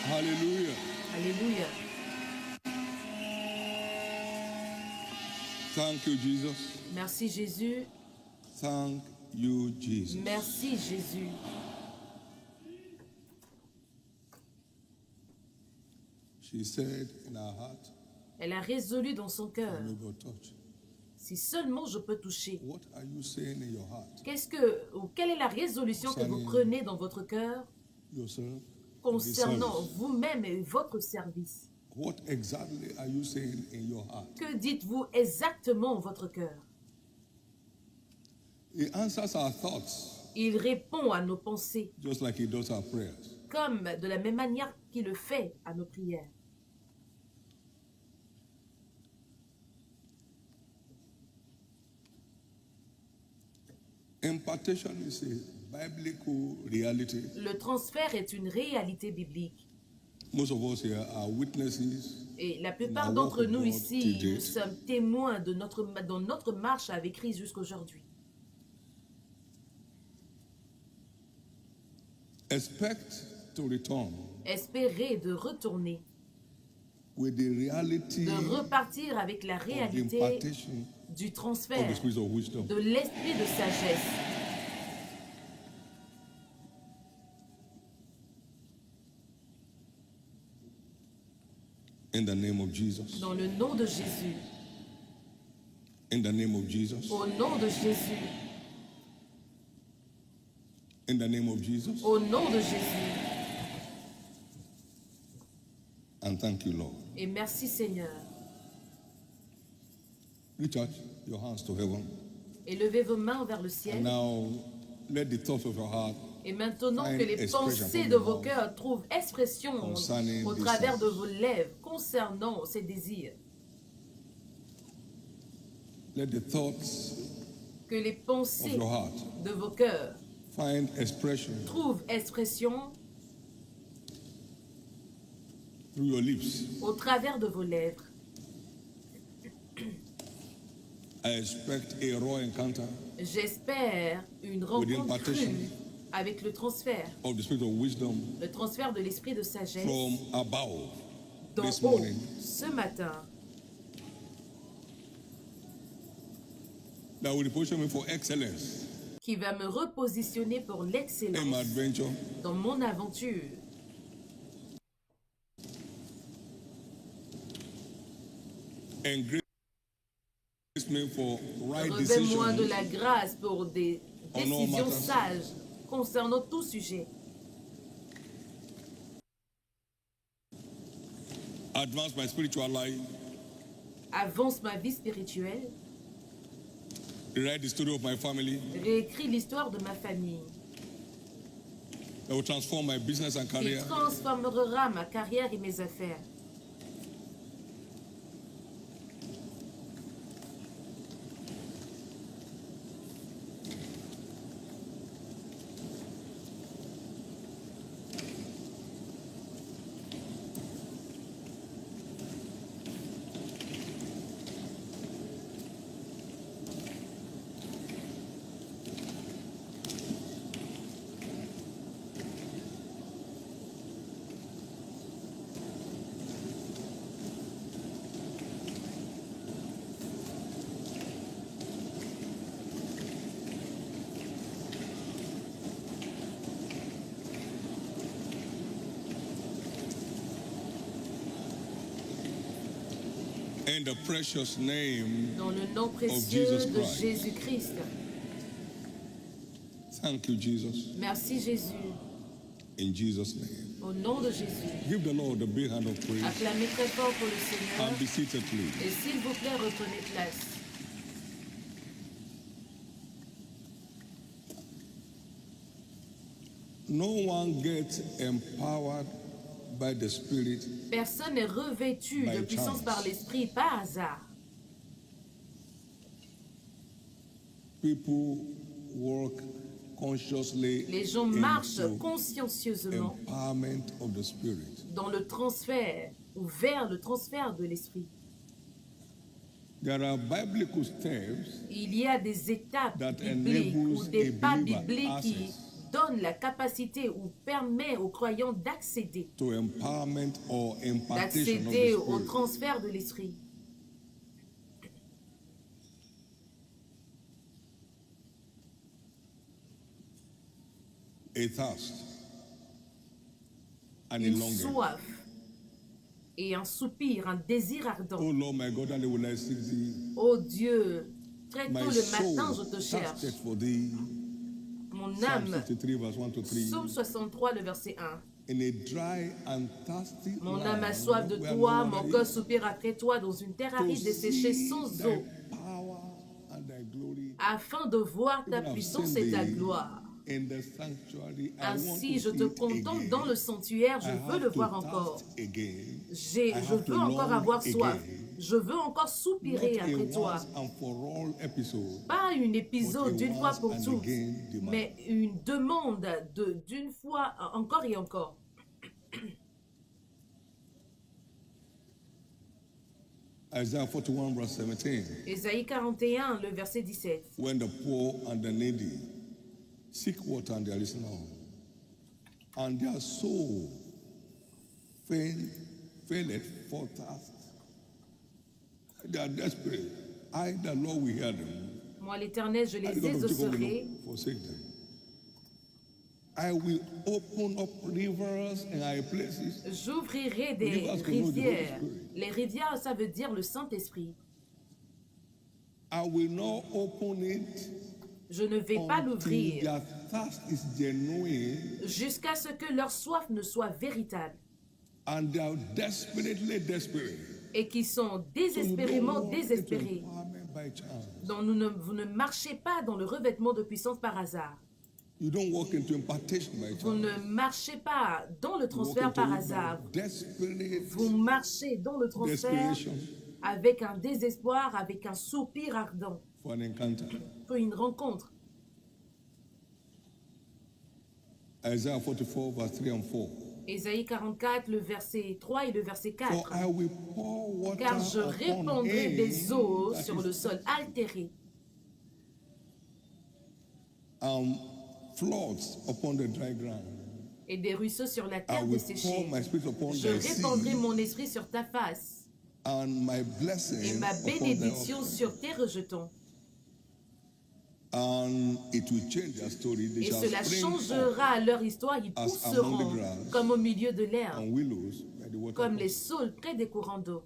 Hallelujah. Alléluia. Thank you, Jesus. Merci Jésus. Thank you, Jesus. Merci Jésus. She said in her heart, Elle a résolu dans son cœur, "I'm able to touch." si seulement je peux toucher. What are you saying in your heart? Quelle est la résolution que vous prenez dans votre cœur Yourself. concernant Service. vous-même et votre service? What exactly are you saying in your heart? Que dites-vous exactement en votre cœur? He answers our thoughts Il répond à nos pensées, just like he does our prayers. comme de la même manière qu'il le fait à nos prières. Impartation is a biblical reality. Le transfert est une réalité biblique. Most of us here are witnesses. Et la plupart In our d'entre walk of nous God ici, to date. nous sommes témoins de dans notre marche avec Christ jusqu'aujourd'hui. Expect to return Espérez de retourner, with the reality de repartir avec la of the réalité impartation du of the transfert, spirit of wisdom. de l'esprit de sagesse. In the name of Jesus. Dans le nom de Jésus. In the name of Jesus. Au nom de Jésus. In the name of Jesus. Au nom de Jésus. And thank you, Lord. Et merci Seigneur. Reach out your hands to heaven. Et levez vos mains vers le And ciel. now let the thoughts of your heart Et maintenant find que les expression pensées from de your vos mouth cœurs trouvent expression concerning au these travers de things. vos lèvres concernant ces désirs. Let the thoughts Que les of pensées your heart de vos cœurs find expression trouvent expression through your lips. au travers de vos lèvres. I expect a raw encounter J'espère une with rencontre impartation crue avec le transfert of the spirit of wisdom de l'esprit de sagesse from above d'en this haut morning. ce matin, That will position me for excellence qui va me repositionner pour in my l'excellence adventure. dans mon aventure. And grace me for right Revêt-moi de decisions la grâce pour des On décisions matters. sages concernant tout sujet. advance my spiritual life, Avance ma vie spirituelle, write the story of my family, réécris l'histoire de ma famille, that will transform my business and qui career. transformera ma carrière et mes affaires. In the precious name, Dans le nom précieux Jesus de Christ. Jésus-Christ. thank you, Jesus. Merci Jésus. In Jesus' name. Au nom de Jésus. Give the Lord a big hand of praise Acclamez très fort pour le Seigneur. and be seated, please. Et s'il vous plaît, reprenez place. No one gets empowered by the Spirit Personne n'est revêtu By de puissance chance. par l'Esprit par hasard. people work consciously Les gens marchent into consciencieusement empowerment of the Spirit. dans le transfert ou vers le transfert de l'Esprit. There are biblical steps Il y a des étapes that bibliques ou enables des a pas believer bibliques qui access donne la capacité ou permet aux croyants d'accéder to empowerment or impartation of d'accéder the au Spirit. transfert de l'Esprit. A thirst and a Une longing. soif et un soupir, un désir ardent. Oh Lord, my God, and will I seek thee. Ô Dieu, très My tôt le matin, je soul te cherche. thirsted for thee. Mon Psalm âme, 63, verse 1 to 3. Psaume 63, le verset 1. In a dry and thirsty Mon land, âme a soif de where toi, no mon water cœur is, soupire après toi dans une terre to aride desséchée see sans thy eau, power and thy glory. afin de voir ta Even I've puissance seen et ta thee gloire. in the sanctuary. I want Ainsi, to je see te it contemple again. dans le sanctuaire, je I veux have le to voir encore. thirst again. I Je have to veux encore long avoir soif. again. Je veux encore Not soupirer a après toi. once and for all episode, Pas un épisode but a d'une fois once pour and toutes, again demand. mais une demande d'une fois encore et encore. Isaiah 41, verse 17. Ésaïe 41, le verset 17. When the poor and the needy seek water and there is none, and their soul faileth for thirst. They are desperate. I, the Lord, will hear them. Moi, l'Éternel, je I, les the God of Jacob, will exaucerai. not forsake them. I will open up rivers in high places. J'ouvrirai des Rivers to know the Holy rivières. Spirit. Les rivières, ça veut dire le Saint-Esprit. I will not open it Je ne vais pas until l'ouvrir their thirst is genuine jusqu'à ce que leur soif ne soit véritable and they are desperately desperate. et qui sont So you désespérément don't walk into désespérés. empowerment by chance. Donc vous ne marchez pas dans le revêtement de puissance par hasard. You don't walk into impartation by Vous chance. ne marchez pas dans le You walk transfert into par it by hasard. desperate Vous marchez dans le transfert desperation avec un désespoir, avec un soupir ardent for an encounter. pour une rencontre. Isaiah 44, verse 3 and 4. Ésaïe 44, le verset 3 et le verset 4. For I will pour water Car je upon répandrai him des eaux that sur is le sol altéré floods upon the dry ground. et des ruisseaux sur la I terre will pour desséchée. my spirit upon Je thy répandrai seed mon esprit sur ta face and my et blessing ma upon thy bénédiction offspring. sur tes rejetons. And it will change their story. They Et shall cela spring up changera leur histoire. Ils as pousseront among the grass comme au milieu de l'herbe, and willows by the water. comme les saules près des courants d'eau.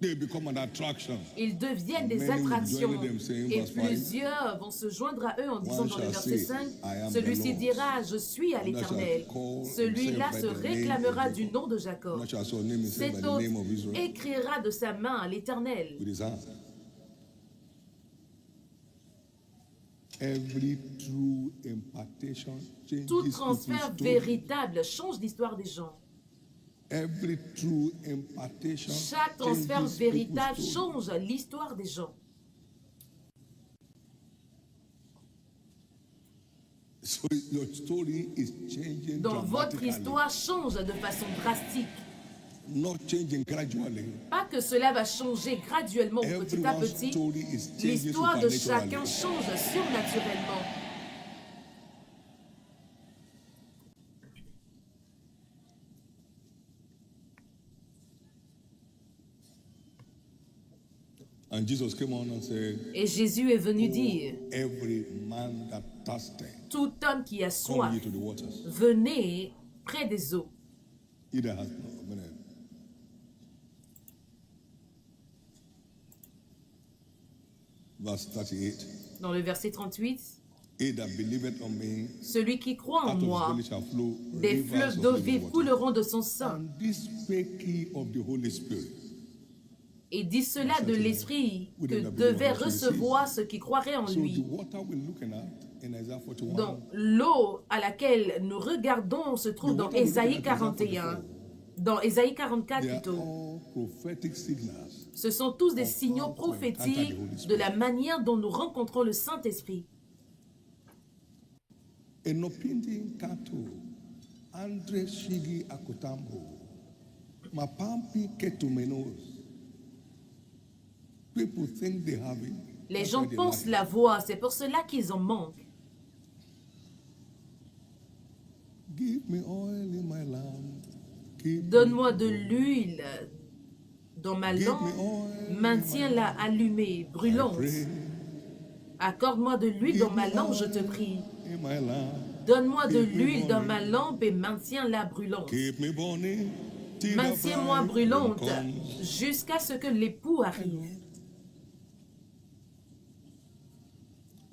They become an attraction. Ils deviennent des Many will attractions. join them, saying, Et verse 5, plusieurs vont se joindre à eux en disant One dans le shall verset say, 5, I am the celui-ci Lord. dira, je suis à Another l'Éternel. shall call Celui-là himself se by the name réclamera of du Jacob. nom de Jacob. Not shall name himself by Cet the autre name of Israel écrira de sa main à l'Éternel. with his hand. Every true impartation changes Tout people's transfert story. véritable change l'histoire des gens. Every true impartation Chaque transfert changes véritable people's story. change l'histoire des gens. So your story is changing Donc votre dramatically, histoire change de façon drastique. not changing gradually. Pas que cela va changer graduellement ou petit à Everyone's petit. story is changing L'histoire de supernaturally. chacun change surnaturellement. And Jesus came on and said, Et Jésus est venu dire, every man that thirsteth, tout homme qui a come soif, ye to the waters. venez près des eaux. He that hath no, amen. Verse 38. Dans le verset 38, He that believeth on me, celui qui croit en out of his moi, belly shall flow des rivers fleuves of d'eau living vive water. couleront de son sein. And this spake he of the Holy Spirit. Et dit cela de l'Esprit que devait recevoir ceux qui croiraient en So the lui. water we're looking at in Isaiah 41, Donc, l'eau à laquelle nous regardons se trouve dans Ésaïe 41, dans Ésaïe 44 they are plutôt. all prophetic signals. Ce sont tous des signaux prophétiques de la manière dont nous rencontrons le Saint-Esprit. Enopindi kato, Andre shigi akutambo, mapampi ketumenos. People think they have it. Les That's gens why they pensent lack it. la voix, c'est pour cela qu'ils en manquent. Give me oil in my lamp. Keep Donne-moi de l'huile dans ma Give lampe, me oil. maintiens-la allumée, brûlante. Pray. Accorde-moi de l'huile dans ma lampe, je te prie. In my lamp. Donne-moi de Keep me l'huile dans burning. ma lampe et maintiens-la brûlante. Keep me burning. till the Maintiens-moi bridegroom brûlante comes. jusqu'à ce que l'époux arrive.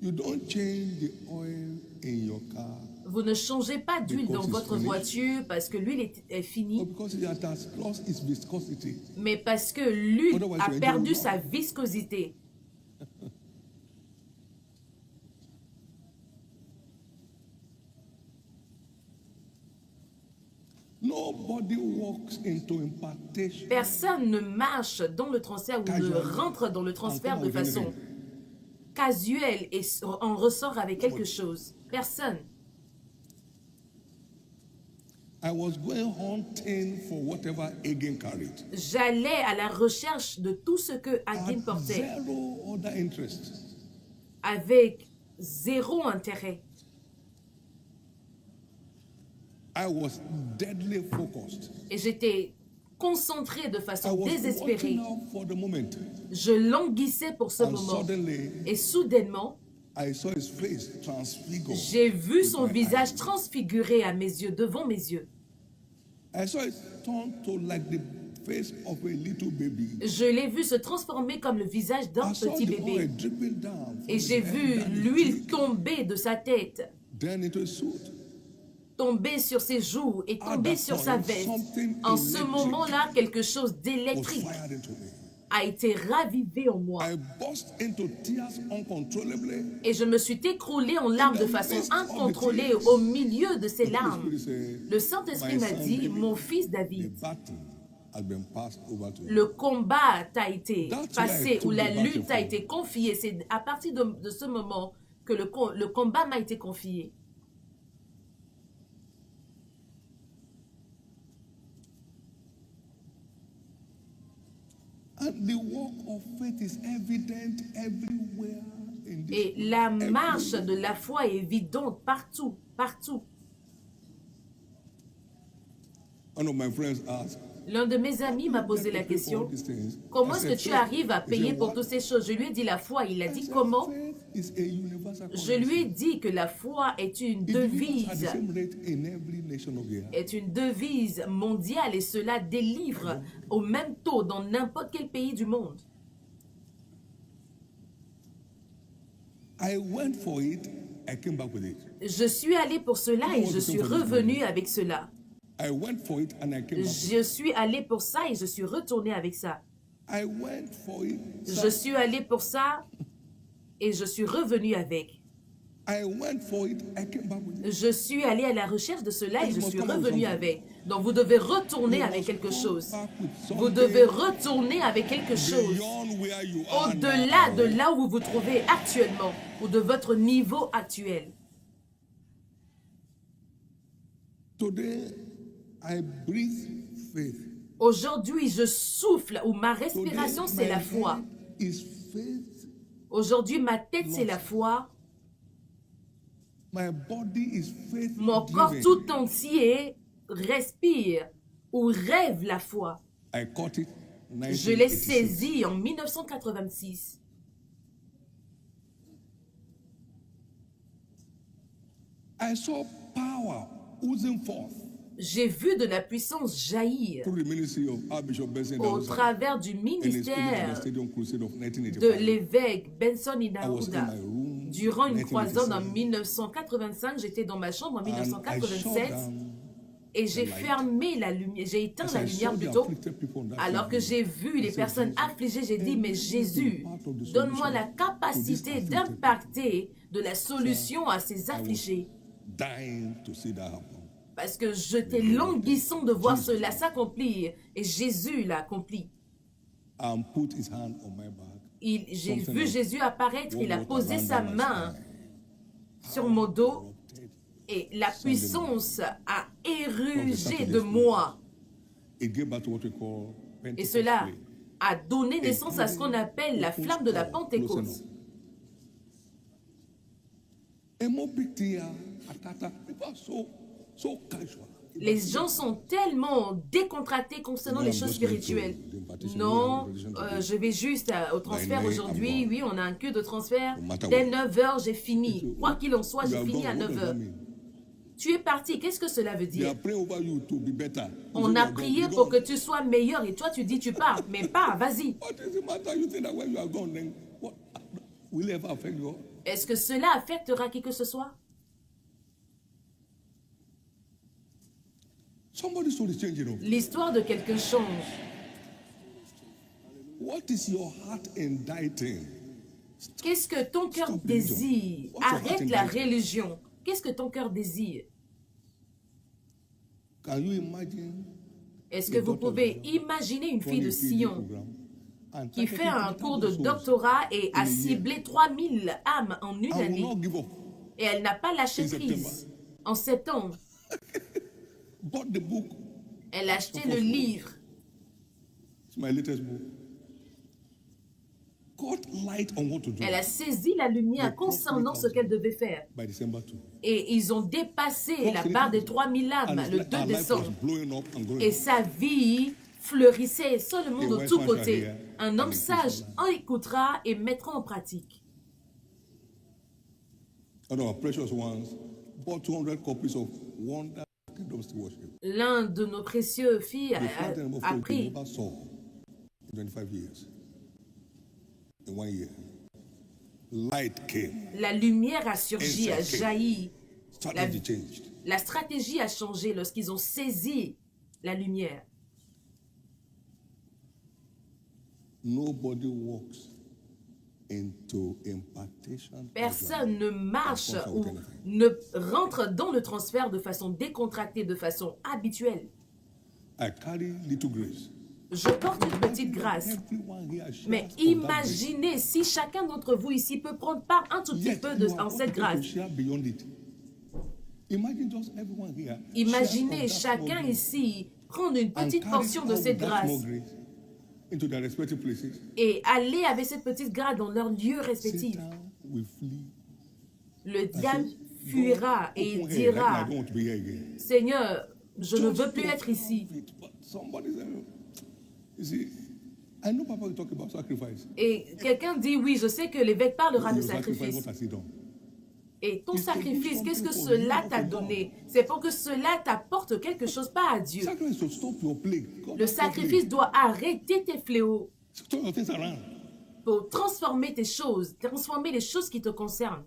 You don't change the oil in your car. Vous ne changez pas d'huile dans votre voiture parce que l'huile est finie, Or because it has lost its viscosity. mais parce que l'huile Otherwise, a you perdu enjoy sa more. viscosité. Nobody walks into impartation. Personne ne marche dans le transfert ou ne Casually. rentre dans le transfert de Encore façon anything. casuelle et en ressort avec quelque chose. Personne. I was going hunting for whatever Agin carried. J'allais à la recherche de tout ce que Hagin Had portait zero other interest. avec zéro intérêt. I was deadly focused. Et j'étais concentré de I façon was désespérée. watching out for the moment. Je languissais pour ce And moment. suddenly, Et soudainement, I saw his face transfigured. j'ai vu with son my visage eyes. transfiguré à mes yeux, devant mes yeux. I saw it turn to like the face of a little baby. Je l'ai vu se transformer comme le visage d'un I saw petit the oil bébé. dripping down from Et his j'ai head, vu down his l'huile cheek, tomber de sa tête, then into his suit. tomber sur ses joues et tomber sur sa veste. En ce moment-là, quelque chose Was d'électrique fired into me. a été ravivé en moi. I burst into tears uncontrollably. Et je me suis écroulée en larmes de façon incontrôlée au milieu de ces The larmes. Holy Spirit said, Le Saint-Esprit "My m'a son dit, David, mon fils the David, battle has been passed over to you." le combat t'a été That's passé where I ou took la the battle lutte t'a from. été confiée. C'est à partir de ce moment que le combat m'a été confié. And the walk of faith is evident everywhere in this Et world. la marche Everywhere. de la foi est évidente partout, partout. One of my friends asked, L'un de mes amis m'a posé la question, comment est-ce que tu arrives à payer pour toutes ces choses? Je lui ai dit la foi. Il a dit comment? Je lui ai dit que la foi est une devise, mondiale et cela délivre au même taux dans n'importe quel pays du monde. I went for it, I came back with it. Je suis allé pour cela et je suis revenu avec cela. I went for it and I came back with it. Je suis allé pour ça et je suis retourné avec ça. I went for it. Je suis allé pour ça et je suis revenu avec. I went for it, I came back with it. Je suis allé à la recherche de cela et je suis revenu avec. Donc vous devez retourner avec quelque chose. Vous devez retourner avec quelque chose. Beyond where you are Au-delà now. de là où vous vous trouvez actuellement ou de votre niveau actuel. Today, I breathe faith. Aujourd'hui, je souffle ou ma respiration, Today, c'est my la foi. head is faith. Aujourd'hui, ma tête, c'est la foi. My body is faith. Mon corps driven. tout entier respire ou rêve la foi. I caught it. Je l'ai 1986. saisi en 1986. I saw power oozing forth J'ai vu de la puissance jaillir through the ministry of Archbishop Benson au Idahosa travers du and his Spirit of the ministère Stadium Crusade of de 1985. l'évêque Benson I was in Idahosa. my room Durant une croisade en 1987, 1985, j'étais dans ma chambre en and I shut 1987 down et j'ai the light. fermé la lumière, j'ai éteint As la I lumière saw the plutôt. afflicted people on that Alors que side, j'ai vu les said, personnes Jesus, affligées, j'ai dit, mais Jésus, part of the donne-moi solution la to capacité this afflicted d'impacter de la solution à ces affligés. dying to see that happen. Parce que j'étais languissant de voir cela s'accomplir. Et Jésus l'a accompli. And put his hand on my back. J'ai Something vu like Jésus apparaître, il a one posé water sa ran down my main spine. sur mon dos Erupted. et la puissance a érugé Saturday de school. moi. It gave birth to what we call Et Pentecost cela flame. a donné naissance à ce qu'on appelle la flamme de la Pentecôte. Emo big deal, atata. People are so casual. Les gens sont tellement décontractés concernant les choses spirituelles. Non, je vais juste au transfert aujourd'hui. Oui, on a un culte de transfert. Dès 9 heures, j'ai fini. Quoi qu'il en soit, j'ai fini à 9 heures. Tu es parti. Qu'est-ce que cela veut dire? On a prié pour que tu sois meilleur et toi, tu dis tu pars. Mais pars, vas-y. Est-ce que cela affectera qui que ce soit? L'histoire de quelqu'un change. Qu'est-ce que ton cœur désire? Arrête la religion. Qu'est-ce que ton cœur désire? Est-ce que vous pouvez imaginer une fille de Sion qui fait un cours de doctorat et a ciblé 3000 âmes en une année? Et elle n'a pas lâché prise. En septembre, elle a acheté le livre. Elle a saisi la lumière concernant ce qu'elle devait faire. Et ils ont dépassé la barre des 3000 âmes le 2 décembre. Et sa vie fleurissait seulement de tous côtés. Un homme sage en écoutera et mettra en pratique. L'un de nos précieux filles a pris la lumière a surgi, a jailli. La stratégie a changé lorsqu'ils ont saisi la lumière. Personne ne marche ou ne rentre dans le transfert de façon décontractée, de façon habituelle. Je porte une petite grâce. Mais imaginez si chacun d'entre vous ici peut prendre part un tout petit peu en cette grâce. Imaginez chacun ici prendre une petite portion de cette grâce et aller avec cette petite grâce dans leurs lieux respectifs. Le diable fuira et il dira, Seigneur, je ne veux plus être ici. Et quelqu'un dit, oui, je sais que l'évêque parlera de sacrifice. Et ton sacrifice, qu'est-ce que cela t'a donné? C'est pour que cela t'apporte quelque chose, pas à Dieu. Le sacrifice doit arrêter tes fléaux pour transformer tes choses, transformer les choses qui te concernent.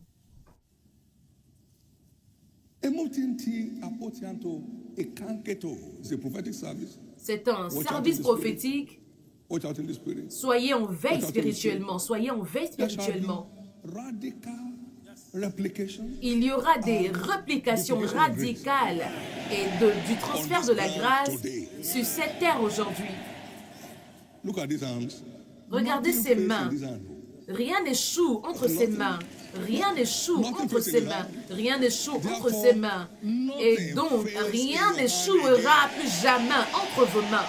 C'est un service prophétique. Soyez en veille spirituellement. Soyez en veille spirituellement. Il y aura des réplications radicales et du transfert de la grâce sur cette terre aujourd'hui. Regardez ses mains. Rien n'échoue entre ses mains. Rien n'échoue entre ses mains. Rien n'échoue entre ses mains. Et donc, rien n'échouera plus jamais entre vos mains.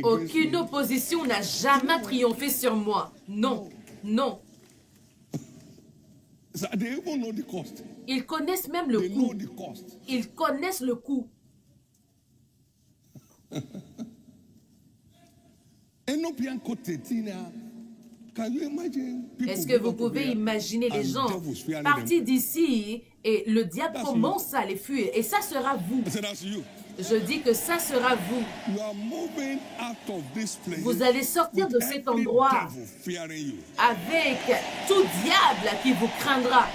Aucune opposition n'a jamais triomphé sur moi. Non, non. Ils connaissent même le coût. Ils connaissent le coût. Est-ce que vous pouvez imaginer les gens partis d'ici et le diable commence à les fuir? Et ça sera vous. Je dis que ça sera vous. Vous allez sortir de cet endroit avec tout diable qui vous craindra.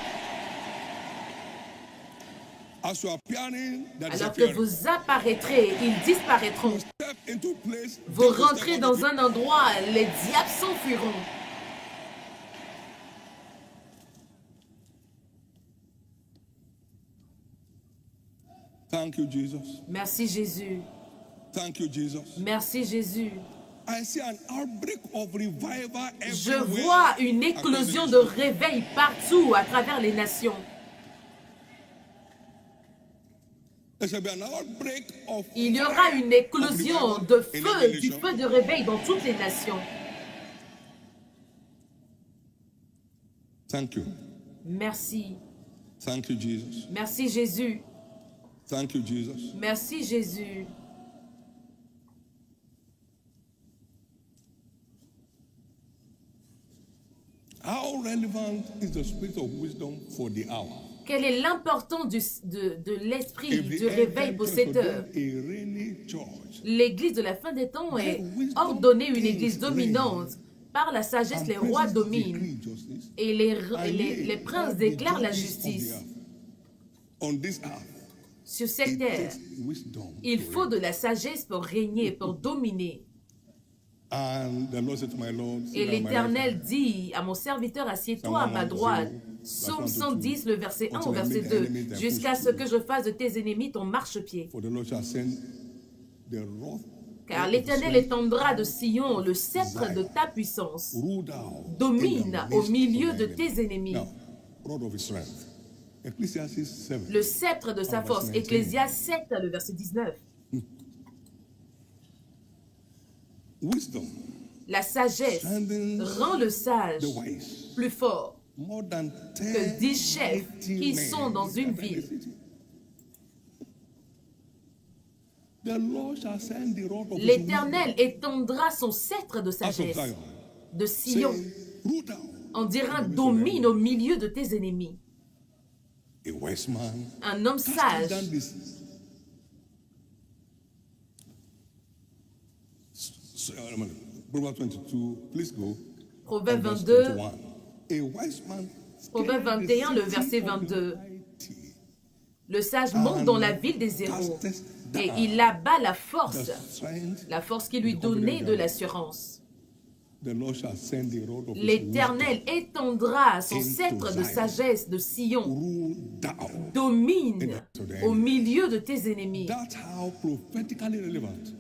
Alors que vous apparaîtrez, ils disparaîtront. Vous rentrez dans un endroit, les diables s'enfuiront. Thank you, Jesus. Merci Jésus. Thank you, Jesus. Merci Jésus. I see an outbreak of revival Je everywhere. vois une éclosion de réveil partout à travers les nations. There shall be an outbreak of Il y aura une éclosion de feu, every du nation. feu de réveil dans toutes les nations. Thank you. Merci. Thank you, Jesus. Merci Jésus. Thank you, Jesus. Merci Jésus. How relevant is the spirit of wisdom for the hour? Quelle est l'importance de l'esprit If the du end réveil time pour church cette will heure? be a reigning church, L'église de la fin des temps est Then wisdom ordonnée une kings église dominante. Par la sagesse, and les rois princes dominent decree justice, et les princes all the déclarent la judges of the justice. earth. On this earth, Sur cette it terre, takes wisdom il to faut reign. de la sagesse pour régner, pour dominer. And the Lord said to my Lord, Et sit down at my right l'Éternel hand. dit à mon serviteur, assieds-toi à ma droite. Psaume 110, le verset 1 au verset 2. Jusqu'à ce que je fasse de tes ennemis ton marchepied. For the Lord shall send the wrath Car of l'Éternel his étendra de Sion le sceptre de ta puissance. rule thou Domine in the au midst milieu of de thy tes enemy. ennemis. Now, rod of his strength. Ecclesiastes 7. Le sceptre de sa force. Ecclésias 7, le verset 19. Wisdom La sagesse rend le sage the wise. plus fort More than que 10 chefs 10 qui men sont dans une that are in the ville. city. The Lord shall send the rod of his L'Éternel étendra son sceptre de wisdom out of sagesse, Zion. de Sion. Say, rule thou. On dira, domine au milieu de tes ennemis. A wise man Un homme casting sage down this. Proverbs 22, please go. Proverbe And verse 22, 21. A wise man Proverbe 21, le verset 22. Le sage monte dans la ville des héros et il abat la force qui lui donnait de l'assurance. L'Éternel étendra son sceptre de sagesse de Sion, domine au milieu de tes ennemis. That's how prophetically relevant.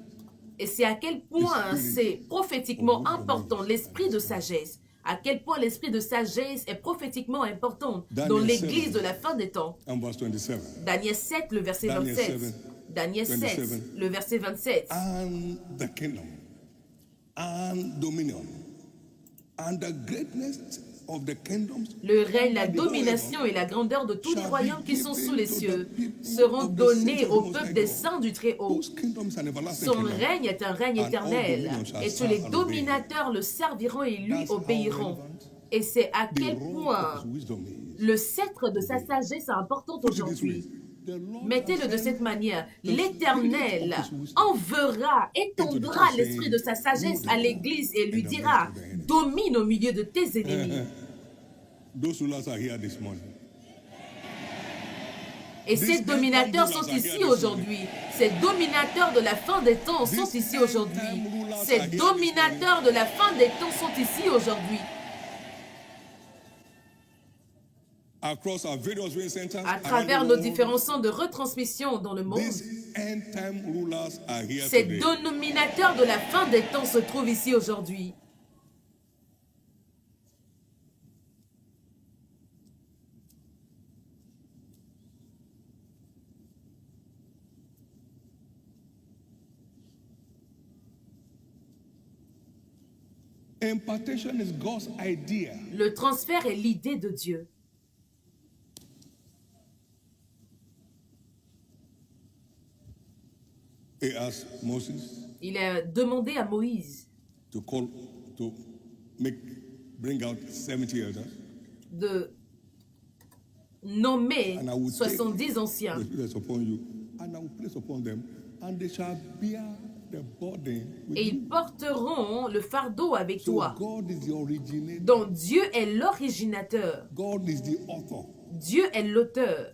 Et c'est à quel point c'est prophétiquement important, l'esprit de sagesse. À quel point l'esprit de sagesse est prophétiquement important dans l'église de la fin des temps. And verse 27. Daniel 7, le verset 27. Daniel 7, le verset 27. And the kingdom, and dominion, and the greatness of the kingdoms, Le règne, la domination et la grandeur de tous les royaumes qui sont sous les cieux seront donnés au peuple des saints du Très-Haut. whose kingdom is an everlasting Son kingdom. règne est un règne éternel et tous les dominateurs le serviront et lui obéiront. Et c'est à The quel rod point of his wisdom is. le sceptre de sa sagesse est important aujourd'hui. The Lord Mettez-le de shall cette send manière. the spirit L'Éternel of his wisdom enverra, étendra l'esprit de sa sagesse à l'Église et lui dira, domine au milieu de tes ennemis. Those rulers are here this morning. Et ces dominateurs sont ici aujourd'hui. Ces dominateurs de la fin des temps sont ici aujourd'hui. Ces dominateurs de la fin des temps sont ici aujourd'hui. Across our various viewing centers, À around travers the nos world, différents centres de retransmission dans le monde, these end time rulers are here ces today. dominateurs de la fin des temps se trouvent ici aujourd'hui. Impartation is God's idea. Le transfert est l'idée de Dieu. He asked Moses Il a demandé à Moïse to bring out 70 elders. de nommer And I will take 70 anciens. the Spirit upon you, and I will place upon them, and they shall bear the burden with Et you. ils porteront le fardeau avec So toi. God is the originator. Donc Dieu est l'originateur. God is the author Dieu est l'auteur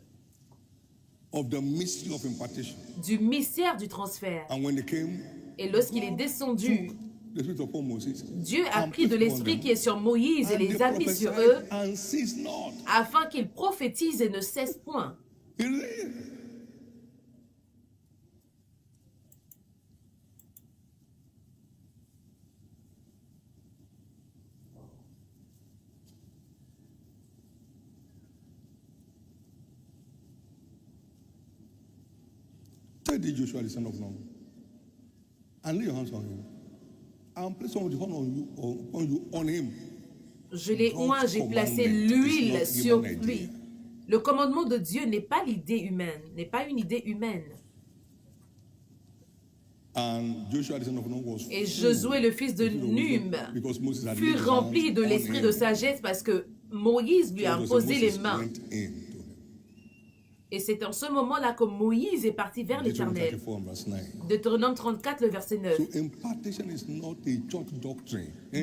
of the mystery of impartation. du mystère du transfert. And when they came, Et lorsqu'il est descendu, the Spirit upon Moses, Dieu a and pris de put upon l'esprit them, qui est sur Moïse et and les they a mis sur prophesied eux and ceased not. afin qu'ils prophétisent et ne cessent point. He read. Tell the Joshua, the son of Nun, and lay your hands on him, and place some of the honor on you, on him. Je l'ai oint, j'ai placé l'huile sur lui. Le commandement de Dieu n'est pas l'idée humaine, n'est pas une idée humaine. Et Josué, le fils de Num, fut rempli de l'esprit de sagesse parce que Moïse lui a imposé les mains. Et c'est en ce moment-là que Moïse est parti vers l'Éternel. Deutéronome 34, le verset 9.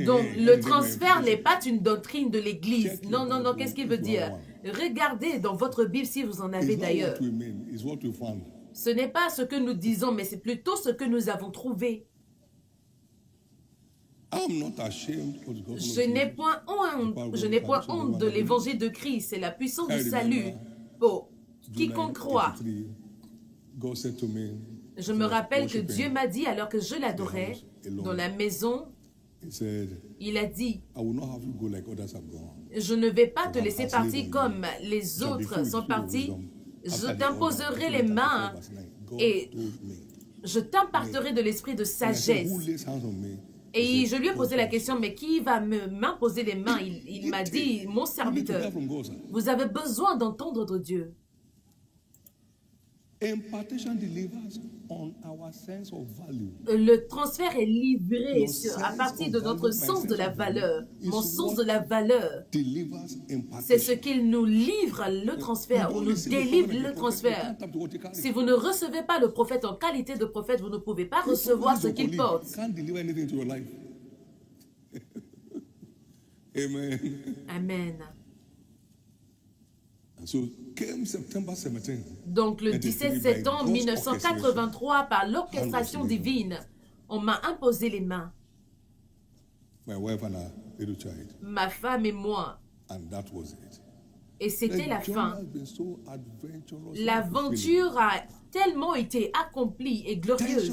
Donc, le transfert n'est pas une doctrine de l'Église. Non, non, non, qu'est-ce qu'il veut dire? Regardez dans votre Bible si vous en avez d'ailleurs. Ce n'est pas ce que nous disons, mais c'est plutôt ce que nous avons trouvé. Je n'ai point honte de l'évangile de Christ. C'est la puissance du salut pour quiconque croit. Je me rappelle que Dieu m'a dit, alors que je l'adorais, dans la maison, il a dit, je ne vais pas te laisser partir comme les autres sont partis. Je t'imposerai les mains et je t'imparterai de l'esprit de sagesse. Et je lui ai posé la question, mais qui va m'imposer les mains? Il m'a dit, mon serviteur, vous avez besoin d'entendre de Dieu. Le transfert est livré à partir de notre sens de la valeur. Mon sens de la valeur, c'est ce qu'il nous livre, le transfert, ou nous délivre le transfert. Si vous ne recevez pas le prophète en qualité de prophète, vous ne pouvez pas recevoir ce qu'il porte. Amen. Donc le 17 septembre 1983, par l'orchestration divine, on m'a imposé les mains. Ma femme et moi. Et c'était la fin. L'aventure a tellement été accomplie et glorieuse,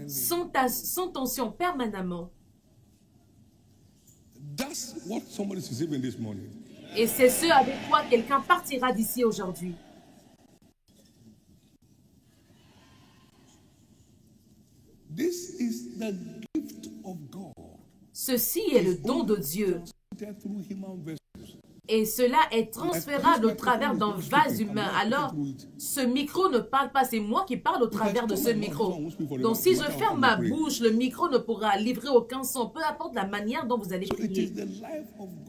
sans tension permanemment. Et c'est ce avec quoi quelqu'un partira d'ici aujourd'hui. Ceci est le don de Dieu. Et cela est transférable au travers d'un vase humain. Alors, ce micro ne parle pas, c'est moi qui parle au travers de ce micro. Donc, si je ferme ma bouche, le micro ne pourra livrer aucun son, peu importe la manière dont vous allez prier.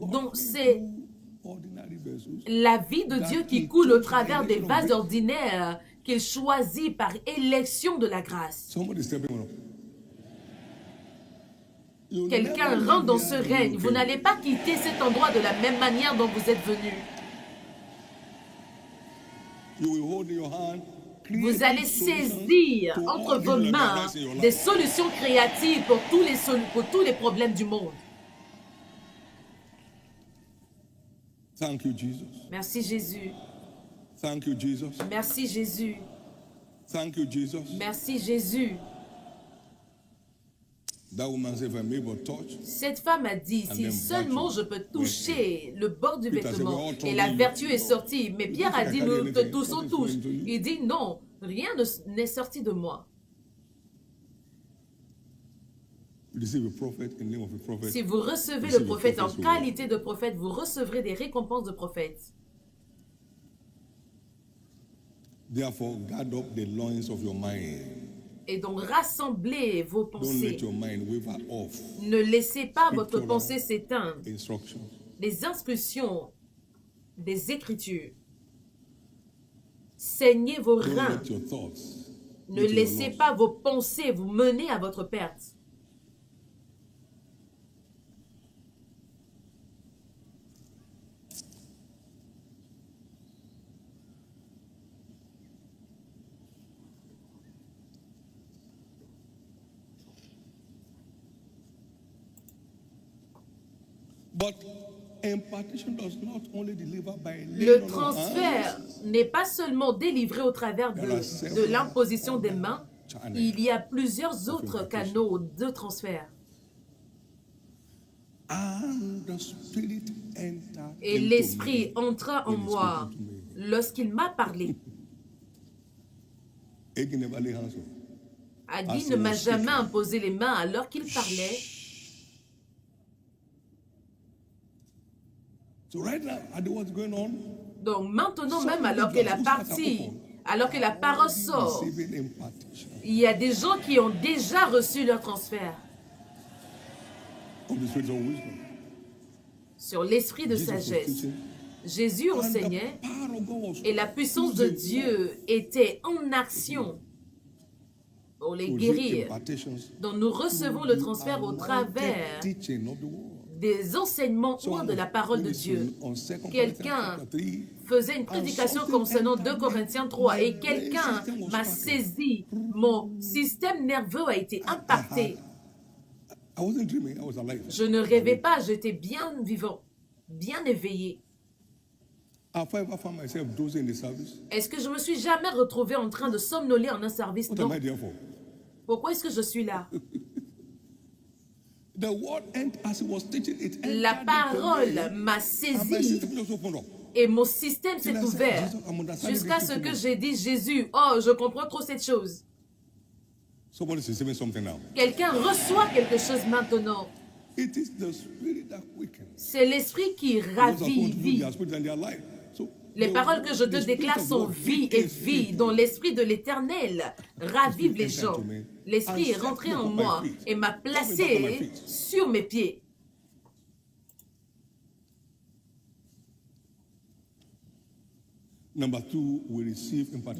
Donc, c'est la vie de Dieu qui coule au travers des vases ordinaires qu'il choisit par élection de la grâce. Quelqu'un rentre dans ce règne. Vous n'allez pas quitter cet endroit de la même manière dont vous êtes venu. Vous allez saisir entre vos mains des solutions créatives pour tous les problèmes du monde. Thank you, Jesus. Merci Jésus. Thank you, Jesus. Merci Jésus. Thank you, Jesus. Merci Jésus. That woman said, if I'm able to touch, cette femme a dit, si seulement je peux toucher le bord du vêtement, et la vertu est sortie. Mais Pierre a dit, nous te touchons tous. Il dit, non, rien n'est sorti de moi. Si vous recevez le prophète en qualité de prophète, vous recevrez des récompenses de prophète. Therefore, guard up the loins of your mind. Et donc, rassemblez vos pensées. Ne laissez pas votre pensée s'éteindre. Les instructions des Écritures. Saignez vos reins. Ne laissez pas vos pensées vous mener à votre perte. Le transfert n'est pas seulement délivré au travers de l'imposition des mains, il y a plusieurs autres canaux de transfert. Et l'Esprit entra en moi lorsqu'il m'a parlé. Hagin never lay hands on. Hagin ne m'a jamais imposé les mains alors qu'il parlait. So right now, what's going on? Donc maintenant même, alors que la partie, alors que la parole sort, il y a des gens qui ont déjà reçu leur transfert sur l'esprit de sagesse. Jésus enseignait et la puissance de Dieu était en action pour les guérir. Donc nous recevons le transfert au travers des enseignements ou de la parole de Dieu. Quelqu'un faisait une prédication concernant 2 Corinthiens 3 et quelqu'un m'a saisi. Mon système nerveux a été impacté. Je ne rêvais pas, j'étais bien vivant, bien éveillé. Est-ce que je me suis jamais retrouvé en train de somnoler en un service? Non. Pourquoi est-ce que je suis là? La parole m'a saisi et mon système s'est ouvert jusqu'à ce que j'ai dit Jésus, oh, je comprends trop cette chose. Quelqu'un reçoit quelque chose maintenant. C'est l'esprit qui ravive. Les paroles que je te déclare sont vie et vie, dont l'esprit de l'Éternel ravive les gens. L'esprit est rentré en moi et m'a placé sur mes pieds.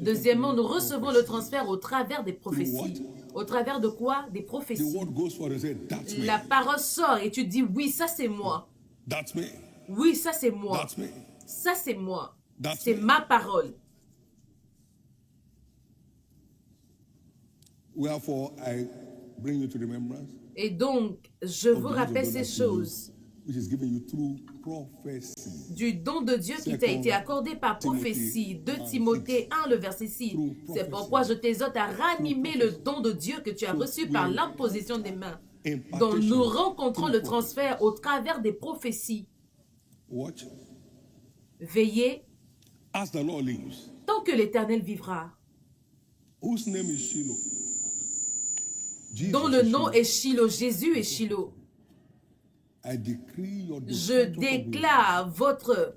Deuxièmement, nous recevons le transfert au travers des prophéties. Au travers de quoi? Des prophéties. La parole sort et tu dis, oui, ça c'est moi. Oui, ça c'est moi. Ça c'est moi. C'est ma parole. Et donc, je vous rappelle ces choses du don de Dieu qui t'a été accordé par prophétie. 2 Timothée 1, le verset 6. C'est pourquoi je t'exhorte à ranimer le don de Dieu que tu as reçu par l'imposition des mains. Donc, nous rencontrons le transfert au travers des prophéties. Veillez tant que l'Éternel vivra. Dont le nom est Shiloh, Jésus est Shiloh. Je déclare votre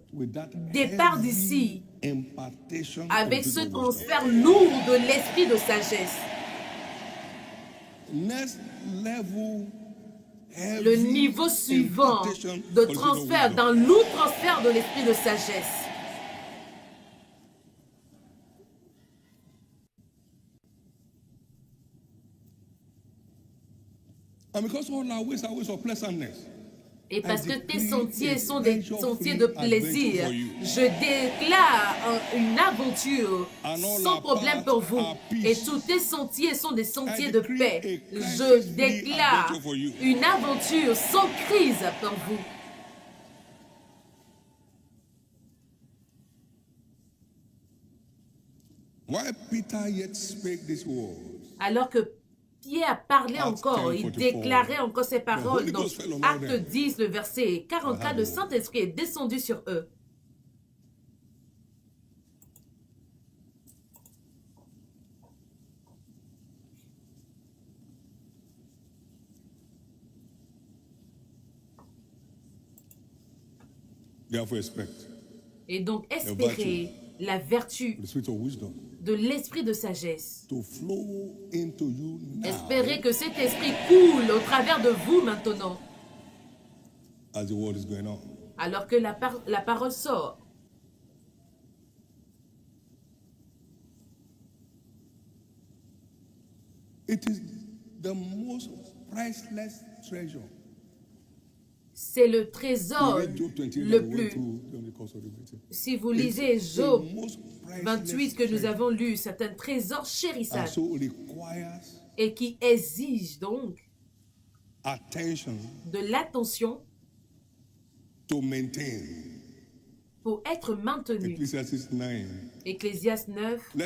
départ d'ici avec ce transfert lourd de l'esprit de sagesse. Le niveau suivant de transfert, dans lourd transfert de l'esprit de sagesse. Et parce que tes sentiers sont des sentiers de plaisir, je déclare une aventure sans problème pour vous. Et tous tes sentiers sont des sentiers de paix. Je déclare une aventure sans crise pour vous. Alors que Pierre parlait encore, il déclarait encore ces paroles. Donc, Acte 10, le verset 44, le Saint-Esprit est descendu sur eux. Et donc, espérez la vertu de l'esprit de sagesse. Espérez que cet esprit coule au travers de vous maintenant. Alors que la parole sort. C'est le trésor le plus... Si vous lisez Job 28 que nous avons lu, c'est un trésor chérissable et qui exige donc de l'attention pour être maintenu. Ecclésiaste 9.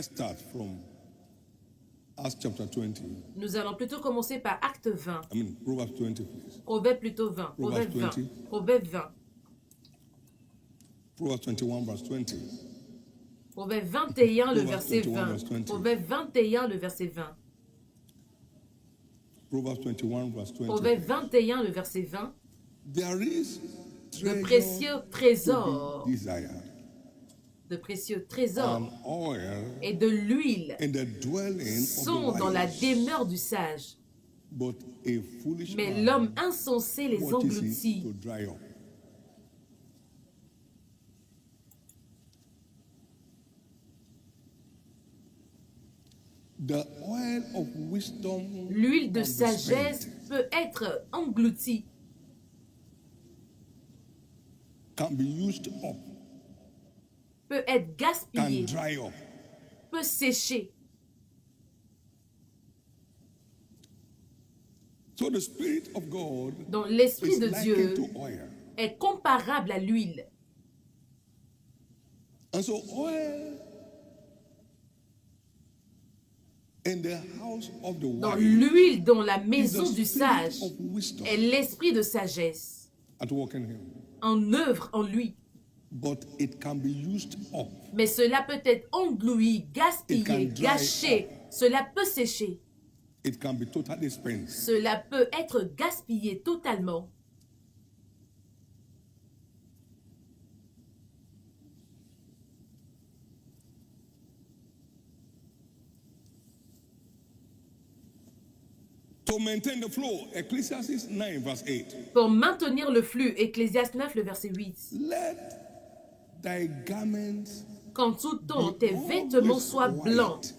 Nous allons plutôt commencer par Acte 20. Proverbe plutôt 20. Proverbe 20. Proverbe 20. Proverbs 21, verse 20. Proverbe 21, le verset Proverbs 21, 20. verse 20. Proverbe 21, le verset 20. Proverbs 21, verse 20. Proverbe 21, le verset 20. There is De treasure précieux to trésors, be desired, de précieux trésors and oil et de l'huile in the dwelling sont of the dans la wise. demeure du sage. But a foolish Mais man l'homme insensé les watches it engloutit. to dry up. The oil of wisdom L'huile de can be sagesse spent, peut être engloutie, can be used up, peut être can gaspillée, dry up. peut sécher. So the Spirit of God Donc l'Esprit is de likened Dieu to oil. est comparable à l'huile. And so oil in the house of the Dans wise l'huile dans la is maison the du spirit sage of wisdom est l'esprit de sagesse at work in him. en œuvre en lui. But it can be used up. Mais cela peut être engloui, It gaspillé, can dry gâché. Cela peut sécher. It can be totally spent. Cela peut être gaspillé totalement. To maintain the flow, Ecclesiastes 9 verse 8. Pour maintenir le flux, Ecclésiaste 9, le verset 8. Let thy garments Qu'en tout temps, be tes vêtements always soient blancs white,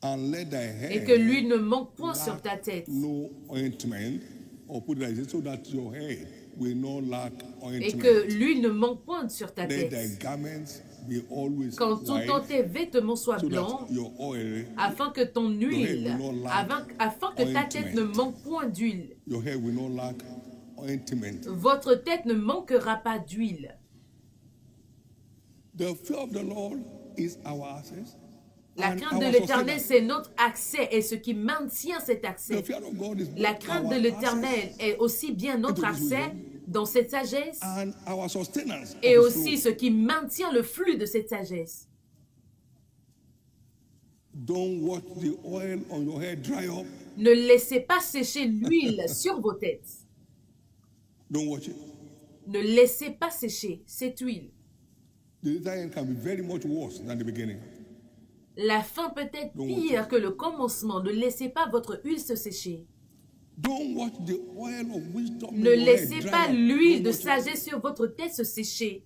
and let thy hair et que l'huile ne manque point sur ta tête. no ointment, or put it like this, so that your head will not lack Et ointment. que l'huile ne manque point sur ta Let thy tête. garments be always Qu'en tout white, temps, tes vêtements soient so blancs that your oil, afin que ton huile, will not lack afin que ta tête ne ointment. manque point d'huile. your hair will not lack ointment. Votre tête ne manquera pas d'huile. The fear of the Lord is our access. La and crainte de our l'Éternel, sustenance. c'est notre accès et ce qui maintient cet The accès. fear of God is La both crainte our de l'Éternel access est aussi bien notre into this accès wisdom dans cette sagesse and our sustenance et of His aussi flow. ce qui maintient le flux de cette sagesse. Don't watch the oil on your head dry up. Ne laissez pas sécher l'huile sur vos têtes. Don't watch it. Ne laissez pas sécher cette huile. The latter end can be very much worse than the beginning. La fin peut être pire que le commencement. Ne laissez pas votre huile se sécher. Don't watch the oil of wisdom in Ne your head laissez dry pas up. l'huile Don't de watch it. sagesse sur votre tête se sécher.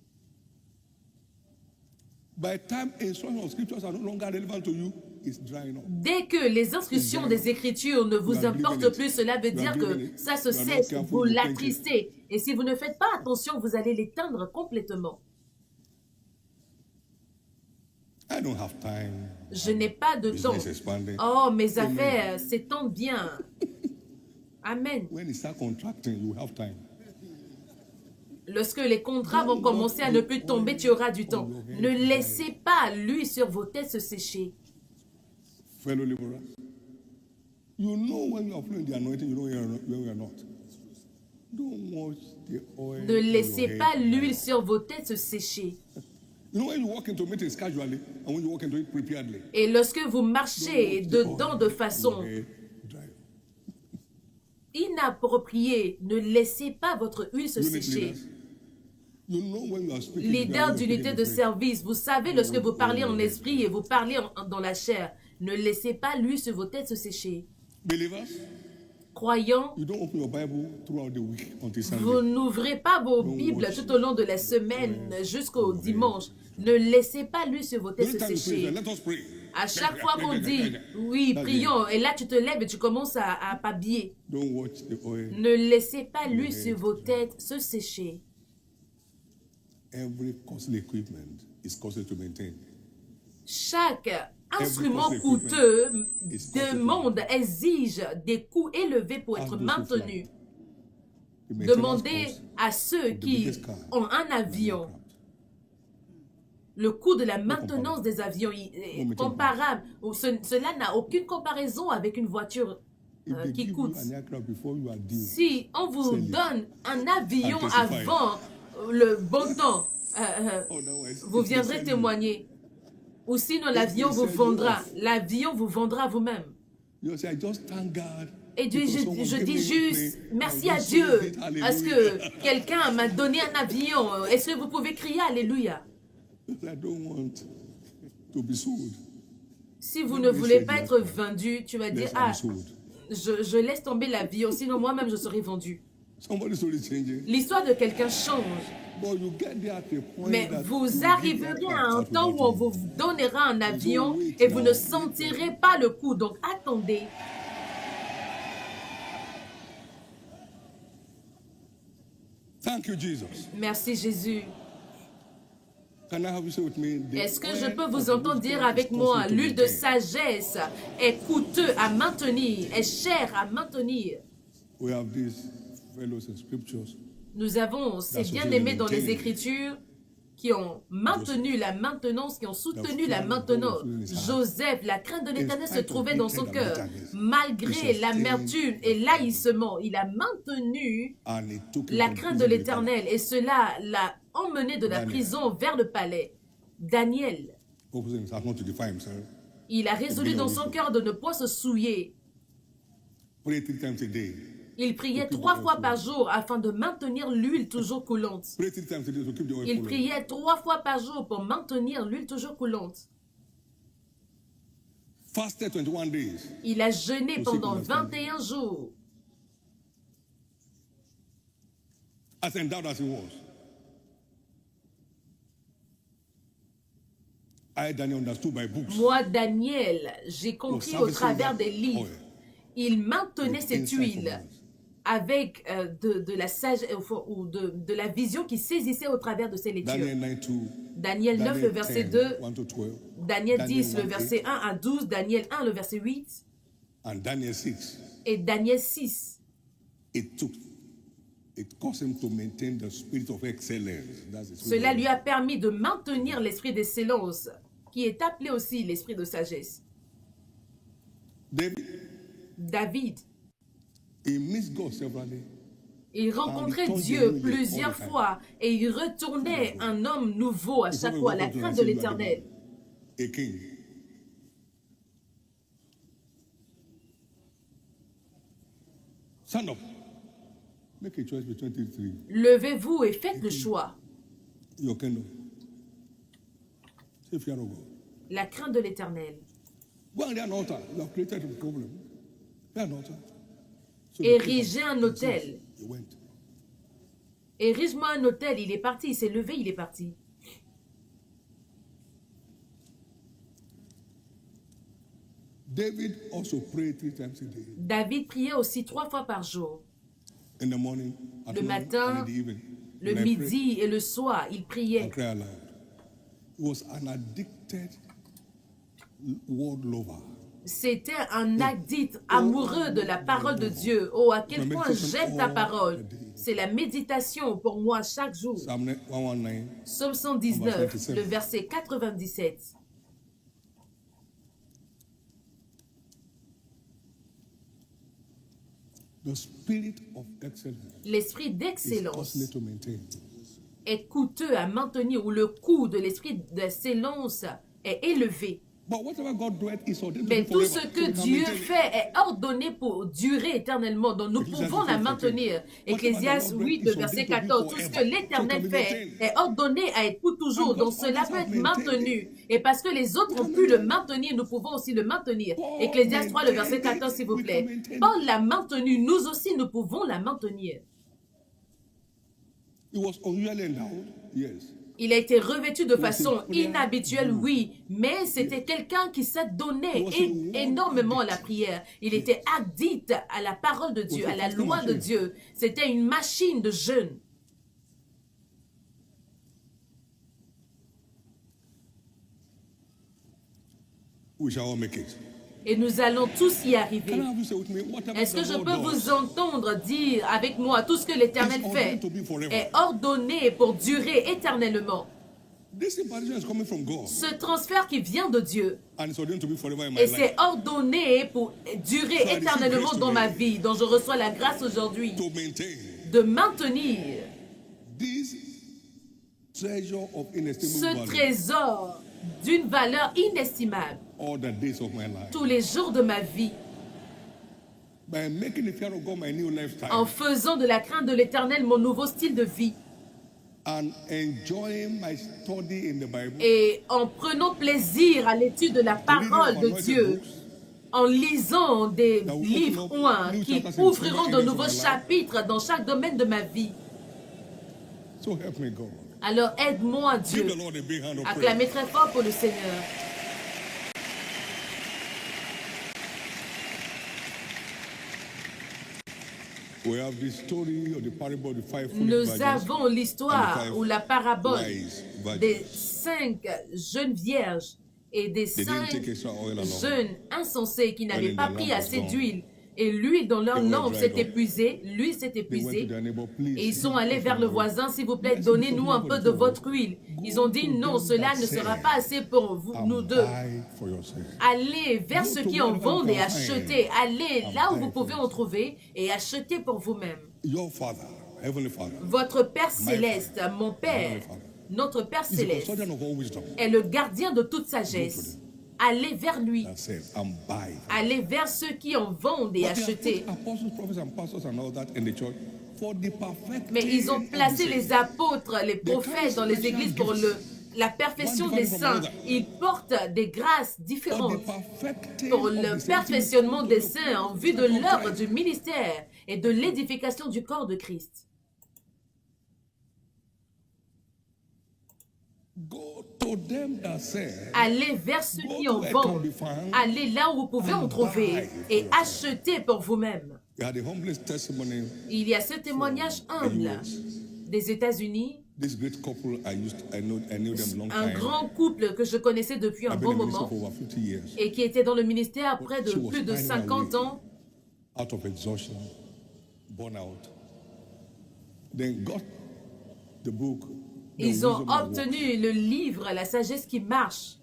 By the time instructions of scriptures are no longer relevant to you, it's drying up. Dès que les instructions des Écritures ne vous You are importent grieving it. plus, cela veut You are dire grieving que it. ça se You are not sèche, careful, vous you think it. l'attristez. Et si vous ne faites pas attention, vous allez l'éteindre complètement. I don't have time. Je n'ai pas de temps. Business expanding. Oh, mes affaires s'étendent bien. Amen. When it start contracting, you have time. Lorsque les contrats vont commencer à ne plus tomber, tu auras du temps. Ne laissez pas l'huile sur vos têtes se sécher. Fellow laborers, you know when you are flowing the anointing, you know when you are not. Don't watch the oil. Ne in your laissez head pas dry l'huile up. sur vos têtes se sécher. You know when you walk into meetings casually and when you walk into it preparedly. Et lorsque vous marchez dedans de façon Your head dry up. inappropriée, ne laissez pas votre huile se Unit sécher. leaders, you know when you are speaking. Leader when you are d'unité speaking de in faith. service, vous savez lorsque vous parlez en esprit et vous parlez dans la chair, ne laissez pas l'huile sur vos têtes se sécher. Believers, Croyants, you don't open your Bible throughout the week until Sunday. vous n'ouvrez pas vos Bibles tout au long de la semaine jusqu'au dimanche. Ne laissez pas l'huile sur vos têtes se Anytime you pray, sécher. let us pray. À chaque fois qu'on dit, oui, prions, et là tu te lèves et tu commences à pabiller. Don't watch the oil. Ne laissez pas l'huile sur vos têtes se sécher. Every costly equipment is costly to maintain. Chaque instrument coûteux demande, exige des coûts élevés pour être maintenu. The maintenance Demandez cost à ceux qui ont un avion. Le coût de la maintenance des avions est comparable. Cela n'a aucune comparaison avec une voiture if they qui give coûte. you an aircraft before you are due. Si on vous Sell it. donne un avion Anticipate. avant le bon temps, vous viendrez témoigner. Ou sinon, l'avion vous vendra. L'avion vous vendra vous-même. Et Dieu, je dis juste, merci à Dieu, parce que quelqu'un m'a donné un avion. Est-ce que vous pouvez crier Alléluia? Si vous ne voulez pas être vendu, tu vas dire, ah, je laisse tomber l'avion, sinon moi-même je serai vendu. L'histoire de quelqu'un change. Mais vous arriverez à un temps où on vous donnera un avion et vous ne sentirez pas le coup. Donc attendez. Merci Jésus. Est-ce que je peux vous entendre dire avec moi, l'huile de sagesse est coûteux à maintenir, est chère à maintenir. Nous avons ces bien-aimés dans les Écritures qui ont maintenu la maintenance, qui ont soutenu la maintenance. Joseph, la crainte de l'Éternel se trouvait dans son cœur. Malgré l'amertume et l'haïssement, il a maintenu la crainte de l'Éternel et cela l'a emmené de la prison vers le palais. Daniel, il a résolu dans son cœur de ne pas se souiller. Il priait 3 fois par jour afin de maintenir l'huile toujours coulante. Il priait 3 fois par jour pour maintenir l'huile toujours coulante. Il a jeûné pendant 21 jours. Moi, Daniel, j'ai compris au travers des livres. Il maintenait cette huile avec de la sagesse ou de la vision qui saisissait au travers de ces lectures. Daniel 9, le verset 2, Daniel 10, le verset 1 à 12, Daniel 1, le verset 8, et Daniel 6. Cela lui a permis de maintenir l'esprit d'excellence, qui est appelé aussi l'esprit de sagesse. David, il rencontrait Dieu plusieurs fois et il retournait un homme nouveau à chaque fois, la crainte de l'Éternel. Levez-vous et faites le choix. La crainte de l'Éternel. Érigez un autel. Érige-moi un autel. Il est parti. Il s'est levé. Il est parti. David priait aussi 3 fois par jour. Le matin, le midi et le soir, il priait. C'était un addict amoureux de la parole de Dieu. Oh, à quel point j'aime ta parole. C'est la méditation pour moi chaque jour. Psaume 119, le verset 97. L'esprit d'excellence est coûteux à maintenir, ou le coût de l'esprit d'excellence est élevé. Mais tout ce que Dieu fait est ordonné pour durer éternellement, donc nous pouvons la maintenir. Ecclésiaste 8, le verset 14, tout ce que l'Éternel fait est ordonné à être pour toujours, donc cela peut être maintenu. Et parce que les autres ont pu le maintenir, nous pouvons aussi le maintenir. Ecclésiaste 3, le verset 14, s'il vous plaît. Paul l'a maintenu, nous aussi nous pouvons la maintenir. Il a été revêtu de façon inhabituelle, oui, mais c'était quelqu'un qui s'est donné énormément à la prière. Il était addict à la parole de Dieu, à la loi de Dieu. C'était une machine de jeûne. Et nous allons tous y arriver. Est-ce que je peux vous entendre dire avec moi, tout ce que l'Éternel fait est ordonné pour durer éternellement? Ce transfert qui vient de Dieu, et c'est ordonné pour durer éternellement dans ma vie, dont je reçois la grâce aujourd'hui de maintenir treasure of inestimable ce value trésor d'une valeur inestimable all the days of my life. tous les jours de ma vie, By making the fear of God my new lifestyle en faisant de la crainte de l'Éternel mon nouveau style de vie and enjoying my study in the Bible, et en prenant plaisir à l'étude de la parole de Dieu, en lisant des livres oints qui ouvriront de nouveaux chapitres dans chaque domaine de ma vie. so help me God. Alors aide-moi, Give Dieu. the Lord a big hand of praise. Acclamez très fort pour le Seigneur. We have the story of the parable of the five foolish Nous virgins avons l'histoire ou la parabole wise virgins. des 5 jeunes vierges et des They didn't 5 take extra oil along. jeunes insensés qui n'avaient When pas the pris lamp assez was gone, d'huile. Et l'huile dans leur they were lampe dried s'est up. épuisée, l'huile s'est They went to épuisée. their neighbor, please. Et ils sont allés vers le voisin, s'il vous plaît, donnez-nous un peu de votre huile. Ils ont dit non, cela ne sera pas assez pour vous, nous deux. Buy for yourself. Allez vers ceux qui en vendent et achetez. Allez là où vous pouvez en trouver et achetez pour vous-même. Your Father, Heavenly Father, Votre Père céleste, mon Père, notre Père is the céleste, custodian of all wisdom. est le gardien de toute sagesse. Allez vers lui. That said, and buy. Allez vers ceux qui en vendent et But they have achetez. put apostles, prophets, and pastors and all that in the church for the perfect. Mais ils ont placé les apôtres, les prophètes dans les églises pour la perfection des saints. Ils portent des grâces différentes pour le perfectionnement des saints en vue de l'œuvre du ministère et de l'édification du corps de Christ. Go to them that say, Allez vers ceux qui en vendent. Allez là où vous pouvez en trouver et achetez pour vous-même. we had the humblest testimony. Il y a ce témoignage humble des États-Unis, This great couple, I knew them long un time. grand couple que je connaissais depuis un I've bon been in ministry moment for over 50 years. et qui était dans le ministère près de She was plus de finding 50 her way ans. Out of exhaustion, burnout. Then got the book. The Ils ont Wisdom at Work. obtenu le livre La sagesse qui marche.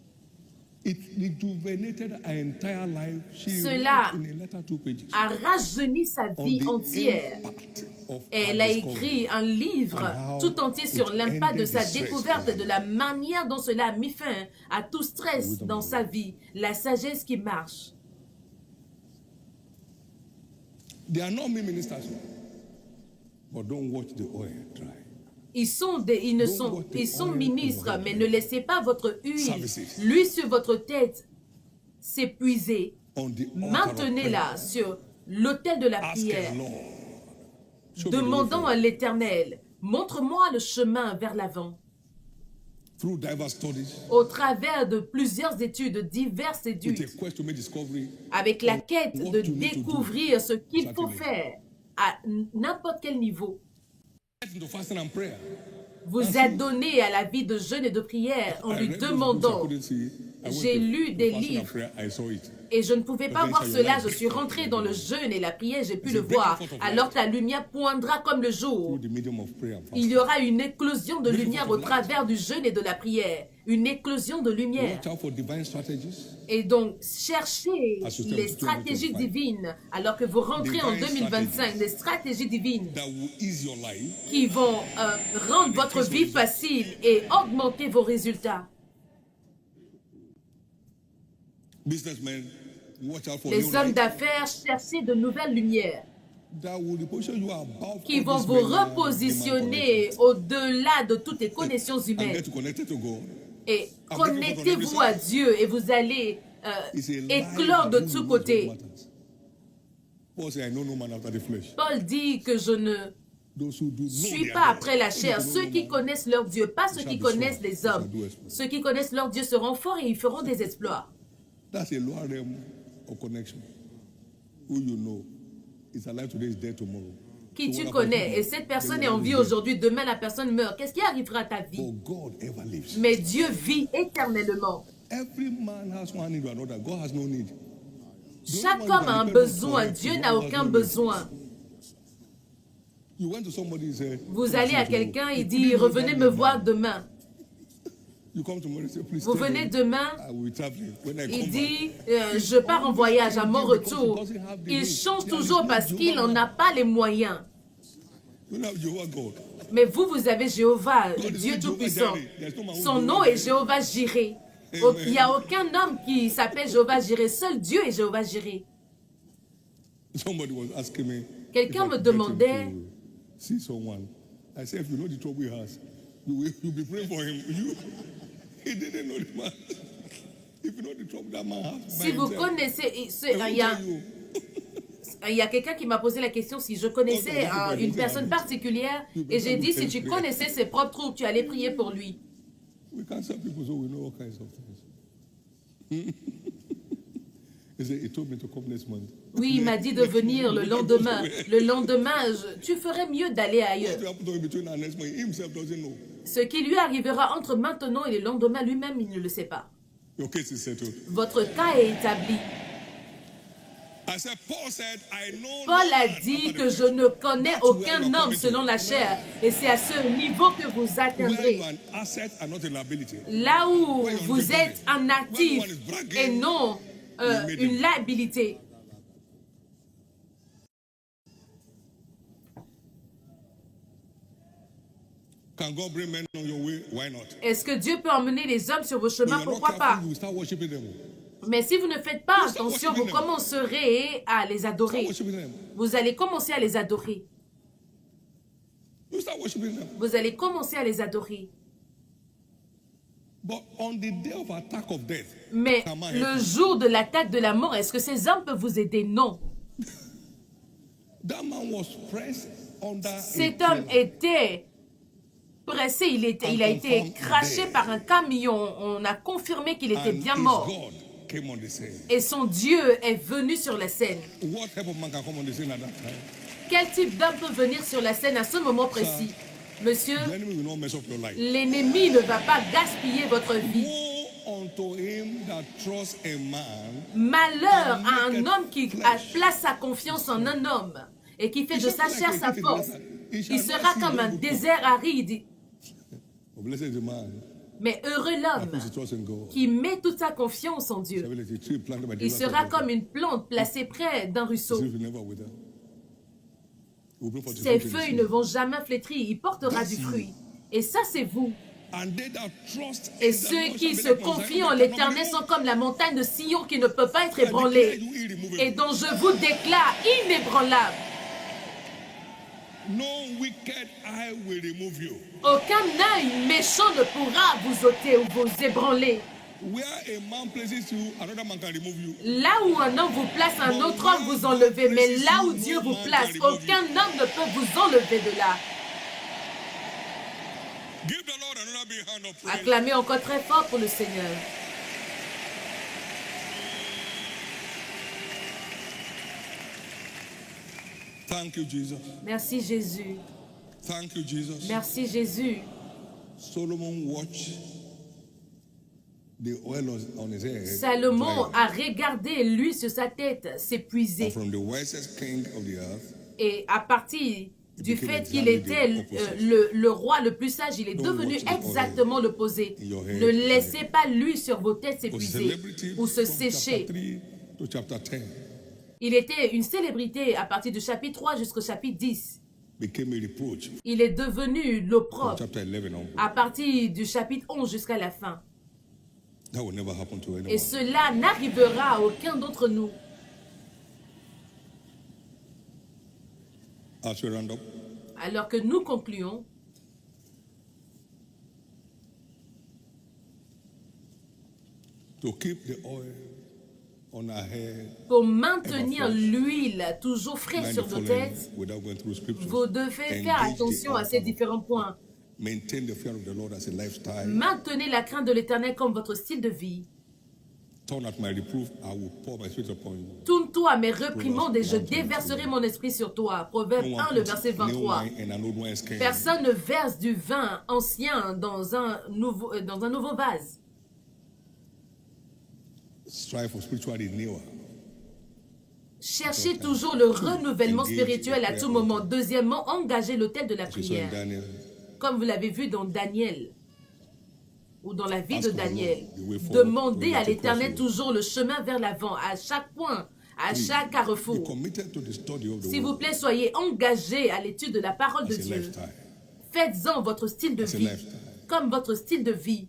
It rejuvenated her entire life. She Cela wrote in a letter 2 pages. A rajeuni sa on vie the entière. impact of Et her elle a discovery. écrit un livre And how tout entier sur it l'impact de ended sa the stress. découverte et de la manière dont cela a mis fin à tout stress Wisdom dans at sa vie. La sagesse qui marche. They are not me ministers, but don't watch the oil dry. Ils sont ministres, mais ne laissez pas votre huile, Services. l'huile sur votre tête s'épuiser. On the altar of Maintenez-la prayer. sur l'autel de la Ask prière. the Lord. Show me the way Demandons forward. à l'Éternel, montre-moi le chemin vers l'avant. Through diverse studies, Au travers de plusieurs études, diverses with études, a quest to make discovery, avec la quête what de you need to do. découvrir ce qu'il faut Certainly. faire à n'importe quel niveau. get into fasting and prayer. Vous adonnez à la vie de jeûne et de prière en I lui read those books I demandant. couldn't see. I went J'ai to lu fasting des and livres prayer, I saw it. et je ne pouvais pas But voir then cela. you Je suis rentré dans le jeûne et la prière, j'ai pu It's le a big voir. effort of Alors light. que la lumière poindra comme le jour. Through the medium of prayer and Il fasting. y aura une éclosion de Big lumière effort au of light. travers du jeûne et de la prière. Une éclosion de lumière. Watch out for divine strategies. Et donc, cherchez As you step les into stratégies 2025. divines alors que vous rentrez en Divine 2025, des stratégies divines That will ease your life. qui vont rendre votre vie facile et augmenter vos résultats. Businessmen, watch out for Les new hommes light. d'affaires, cherchez de nouvelles lumières That will reposition you above qui all vont these vous men and repositionner women au-delà de toutes les connexions connected. And humaines. get connected to God. Et connectez-vous à Dieu et vous allez It's a life éclore de that tous really côtés. matters. Paul said, I know no man after the flesh. Paul dit que je ne Those who do know suis their pas God. après la chair. Those who Ceux know qui man connaissent leur Dieu, pas ceux shall qui be connaissent strong, les shall hommes. do exploits. Ceux qui connaissent leur Dieu seront forts et ils feront des exploits. That's a lower realm of connection. Who you know is alive today, is dead tomorrow. Qui So tu what connais happens et tomorrow? cette personne They est en will vie always aujourd'hui, demain la personne meurt. Qu'est-ce qui arrivera à ta live. vie? For God ever lives. Mais Dieu vit éternellement. Every man has one need or another. God has no need. Chaque homme a un besoin, Dieu n'a aucun besoin. You went to somebody and said, Vous allez à quelqu'un, il dit, revenez me voir demain. You come tomorrow and say, please Vous stay venez there. demain, I will be traveling. When I il come dit, back, je pars en voyage à mon retour. Il change toujours parce qu'il n'en a pas les moyens. you know, Jehovah God. Mais vous, vous avez Jéhovah, le Dieu Tout-Puissant. Son nom est Jéhovah Jireh. Il n'y a aucun homme qui s'appelle Jéhovah Jireh. Seul Dieu est Jéhovah Jireh. Quelqu'un me demandait see someone. I said, if you know the trouble he has, you'll be praying for him. He didn't know the man. If you know the trouble that man has, si vous connaissez, il y a quelqu'un qui m'a posé la question si je connaissais une personne particulière et j'ai dit si tu connaissais ses propres troubles, tu allais prier pour lui. We cancel people so we know all kinds of things. He told me to come next month. Oui, il m'a dit de venir le lendemain. Le lendemain, tu ferais mieux d'aller ailleurs. Ce qui lui arrivera entre maintenant et le lendemain, lui-même, il ne le sait pas. Votre cas est établi. Paul a dit que je ne connais aucun homme selon la chair. Et c'est à ce niveau que vous atteindrez. Là où vous êtes un actif et non une liabilité. Est-ce que Dieu peut emmener les hommes sur vos chemins? Pourquoi pas? Mais si vous ne faites pas attention, vous commencerez à les adorer. Vous allez commencer à les adorer. Vous allez commencer à les adorer. Mais le jour de l'attaque de la mort, est-ce que ces hommes peuvent vous aider? Non. Cet homme était pressé, il a été craché par un camion. On a confirmé qu'il était bien mort. Et son Dieu est venu sur la scène. Quel type d'homme peut venir sur la scène à ce moment précis? Monsieur, l'ennemi ne va pas gaspiller votre vie. Malheur à un homme qui place sa confiance en un homme et qui fait de sa chair sa force. Il sera comme un désert aride. Mais heureux l'homme qui met toute sa confiance en Dieu. Il sera comme une plante placée près d'un ruisseau. Ses feuilles ne vont jamais flétrir, il portera du fruit. Et ça, c'est vous. Et ceux qui se confient en l'Éternel sont comme la montagne de Sion qui ne peut pas être ébranlée et dont je vous déclare inébranlable. Aucun œil méchant ne pourra vous ôter ou vous ébranler. Là où un homme vous place, un autre homme vous enlève. Mais là où Dieu vous place, aucun homme ne peut vous enlever de là. Acclamez encore très fort pour le Seigneur. Thank you, Jesus. Merci Jésus. Thank you, Jesus. Merci Jésus. Salomon a regardé l'huile sur sa tête s'épuiser. Et à partir du fait qu'il était le roi le plus sage, il est devenu exactement l'opposé. Ne laissez pas l'huile sur vos têtes s'épuiser ou se sécher. Il était une célébrité à partir du chapitre 3 jusqu'au chapitre 10. Il est devenu l'opprobre à partir du chapitre 11 jusqu'à la fin. Et cela n'arrivera à aucun d'entre nous. Alors que nous concluons, pour maintenir l'huile toujours fraîche sur nos têtes, vous devez faire attention à ces différents points. Maintenez la crainte de l'Éternel comme votre style de vie. Tourne-toi à mes réprimandes et je déverserai mon esprit sur toi. Proverbe 1, le verset 23. Personne ne verse du vin ancien dans un nouveau vase. Cherchez toujours le renouvellement spirituel à tout moment. Deuxièmement, engagez l'autel de la prière. Comme vous l'avez vu dans Daniel, ou dans la vie de Daniel. Demandez à l'Éternel toujours le chemin vers l'avant, à chaque point, à chaque carrefour. S'il vous plaît, soyez engagés à l'étude de la parole de Dieu. Faites-en votre style de As a vie, lifestyle. comme votre style de vie.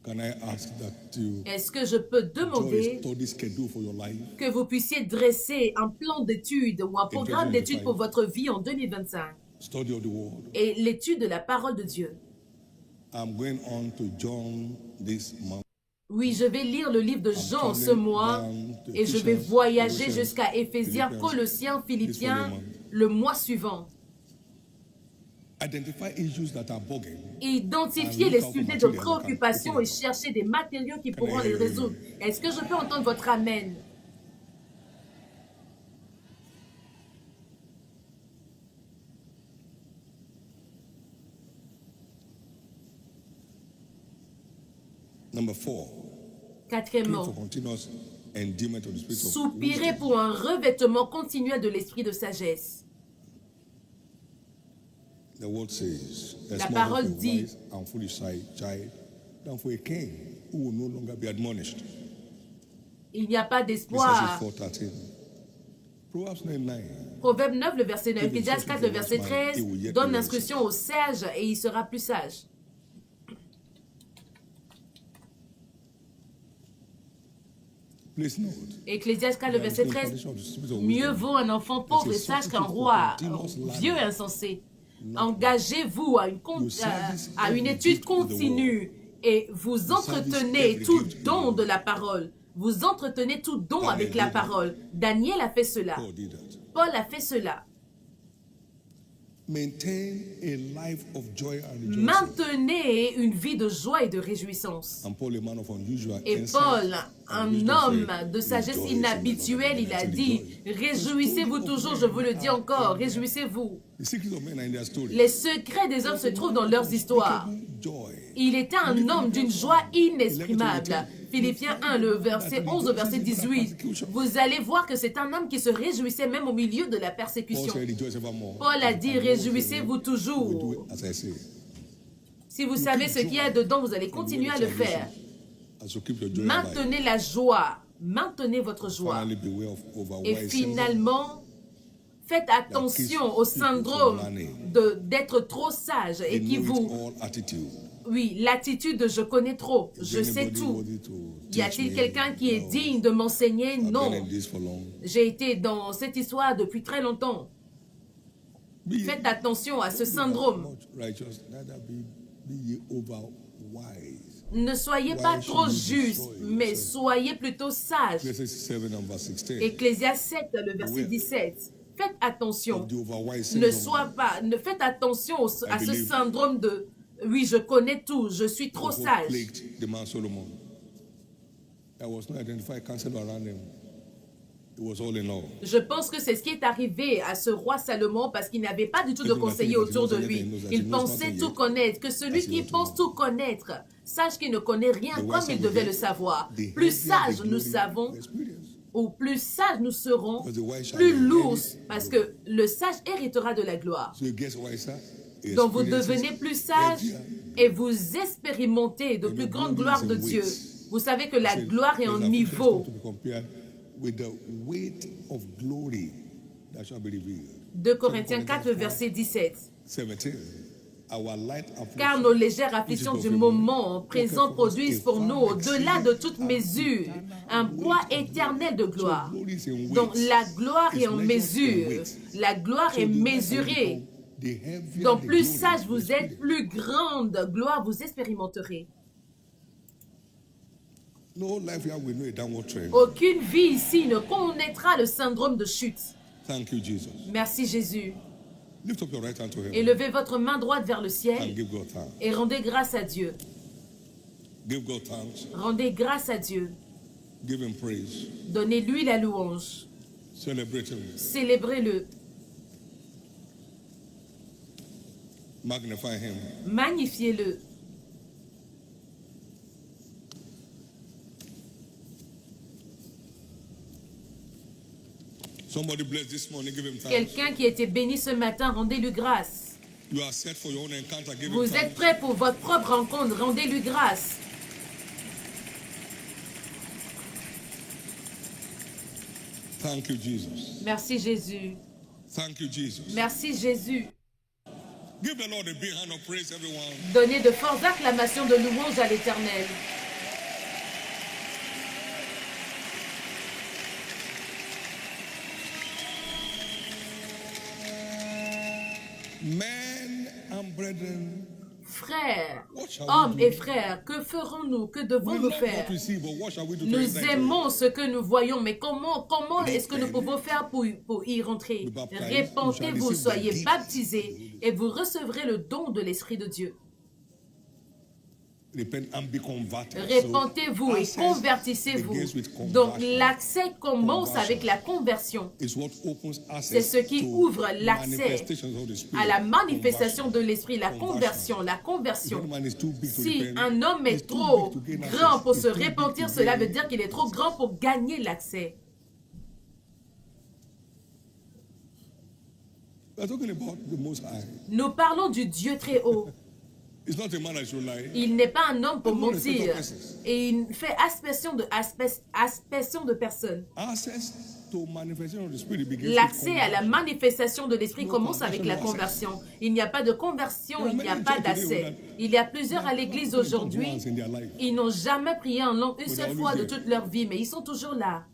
Can I ask that you Est-ce que je peux draw a demander study schedule for your life? que vous puissiez dresser un plan d'études ou un programme d'études 2025. pour votre vie en 2025 Study of the word. et l'étude de la parole de Dieu? I'm going on to John this month. Oui, je vais lire le livre de Jean ce mois et je vais voyager jusqu'à Éphésiens, Colossiens, Philippiens le mois suivant. Identify issues that are bugging. Identifier les sujets de préoccupation et chercher des matériaux qui pourront les résoudre. Est-ce que je peux entendre votre amen? Number 4. Pray Quatrièmement, for continuous endowment of the spirit of soupirer wisdom. pour un revêtement continuel de l'esprit de sagesse. The word says, La "There's more parole hope for a dit, wise and foolish child than for a king who will no longer be admonished." il n'y a pas Ecclesiastes d'espoir. 4:13. Proverbs 9:9. Proverbe 9, le verset 9, Ecclésiaste 4, le verset 13, donne l'instruction au sage et il sera plus sage. Please note. Ecclésiaste 4, le verset 13, mieux vaut un enfant pauvre et sage qu'un roi vieux et insensé. Engagez-vous à une étude continue et vous entretenez tout don de la parole. Vous entretenez tout don avec la parole. Daniel a fait cela. Paul did that. Paul a fait cela. Maintain a life of joy and rejoicing. Maintenez une vie de joie et de réjouissance. And Paul, a man of unusual Et insight Paul, and un wisdom, homme said, de sagesse "Rejoice in the inhabituelle, Lord." il a Actually, dit, joy. réjouissez-vous toujours, je vous le dis encore, réjouissez-vous. The secrets of men are in their story. Les secrets des hommes se trouvent dans leurs histoires. Joy. Il était un homme d'une joie inexprimable. Philippiens 1, le verset 11 au verset 18. Vous allez voir que c'est un homme qui se réjouissait même au milieu de la Paul persécution. said, "Rejoice evermore." Paul a dit, réjouissez-vous We do toujours. it as I say. Si vous savez ce qu'il y a dedans, vous allez continuer à le faire. As you keep your joy alive. Maintenez la joie. Maintenez votre joie. Finally, beware of Et overwise finalement, faites attention au syndrome d'être trop sage et qui vous... attitude. Oui, l'attitude de je connais trop, je sais tout. Y a-t-il quelqu'un qui est digne de m'enseigner? Non. J'ai été dans cette histoire depuis très longtemps. Faites attention à ce syndrome. Ne soyez pas trop juste, mais soyez plutôt sage. Ecclésiaste 7, le verset 17. Faites attention. Faites attention à ce syndrome de oui, je connais tout, je suis trop sage. Je pense que c'est ce qui est arrivé à ce roi Salomon parce qu'il n'avait pas du tout de conseillers autour de lui. Il pensait tout connaître, que celui qui pense tout connaître, sache qu'il ne connaît rien comme il devait le savoir. Plus sage nous savons, ou plus sage nous serons, plus lourds, parce que le sage héritera de la gloire. Donc vous devenez plus sage et vous expérimentez de plus grandes gloires de Dieu. Vous savez que la gloire est en niveau. 2 Corinthiens 4, verset 17. Car nos légères afflictions du moment présent produisent pour nous, au-delà de toute mesure, un poids éternel de gloire. Donc la gloire est en mesure. La gloire est mesurée. Donc plus sage vous êtes, plus grande gloire vous expérimenterez. Aucune vie ici ne connaîtra le syndrome de chute. Merci Jésus. Élevez votre main droite vers le ciel et rendez grâce à Dieu. Rendez grâce à Dieu. Donnez-lui la louange. Célébrez-le. Magnifiez-le. Quelqu'un qui a été béni ce matin, rendez-lui grâce. Vous êtes prêts pour votre propre rencontre, rendez-lui grâce. Merci Jésus. Merci Jésus. Give the Lord a big hand of praise, everyone. Donnez de fortes acclamations de louange à l'Éternel. Men and brethren, Frères, hommes et frères, que ferons-nous? Que devons-nous faire? Nous aimons ce que nous voyons, mais comment est-ce que nous pouvons faire pour y rentrer? Répentez-vous, soyez baptisés et vous recevrez le don de l'Esprit de Dieu. Répentez-vous et convertissez-vous. Donc l'accès commence avec la conversion. C'est ce qui ouvre l'accès à la manifestation de l'Esprit, la conversion. Si un homme est trop grand pour se repentir, cela veut dire qu'il est trop grand pour gagner l'accès. Nous parlons du Dieu très haut. Il n'est pas un homme pour mentir et il fait aspersion de personnes. L'accès à la manifestation de l'Esprit commence avec la conversion. Il n'y a pas de conversion, il n'y a pas d'accès. Il y a plusieurs à l'église aujourd'hui, ils n'ont jamais prié en langue une seule fois de toute leur vie, mais ils sont toujours là.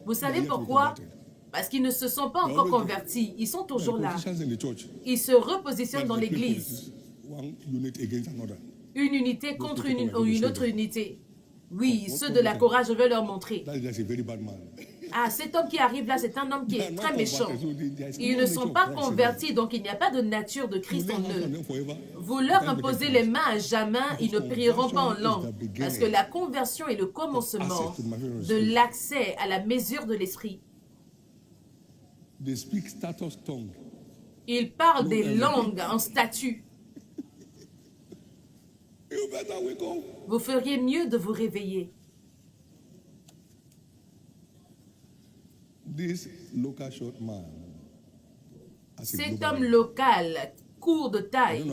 Vous savez pourquoi? Parce qu'ils ne se sont pas encore convertis. Ils sont toujours là. Ils se repositionnent dans l'église. Une unité contre une autre unité. Oui, ceux de la Korah, je vais leur montrer. Ah, cet homme qui arrive là, c'est un homme qui est très méchant. Ils ne sont pas convertis, donc il n'y a pas de nature de Christ en eux. Vous leur imposez les mains à jamais, ils ne prieront pas en langue. Parce que la conversion est le commencement de l'accès à la mesure de l'Esprit. Ils parlent des langues en statut. Vous feriez mieux de vous réveiller. Cet homme local, court de taille,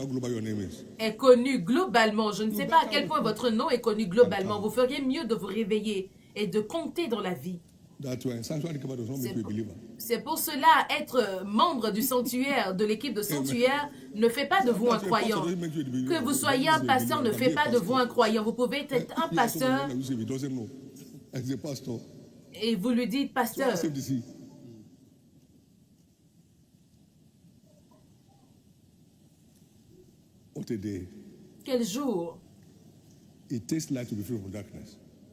est connu globalement. Je ne sais pas à quel point votre nom est connu globalement. Vous feriez mieux de vous réveiller et de compter dans la vie. C'est pour cela, être membre du sanctuaire, de l'équipe de sanctuaire, ne fait pas de vous un croyant. Que vous soyez un pasteur ne fait pas de vous un croyant. Vous pouvez être un pasteur et vous lui dites, pasteur, quel jour?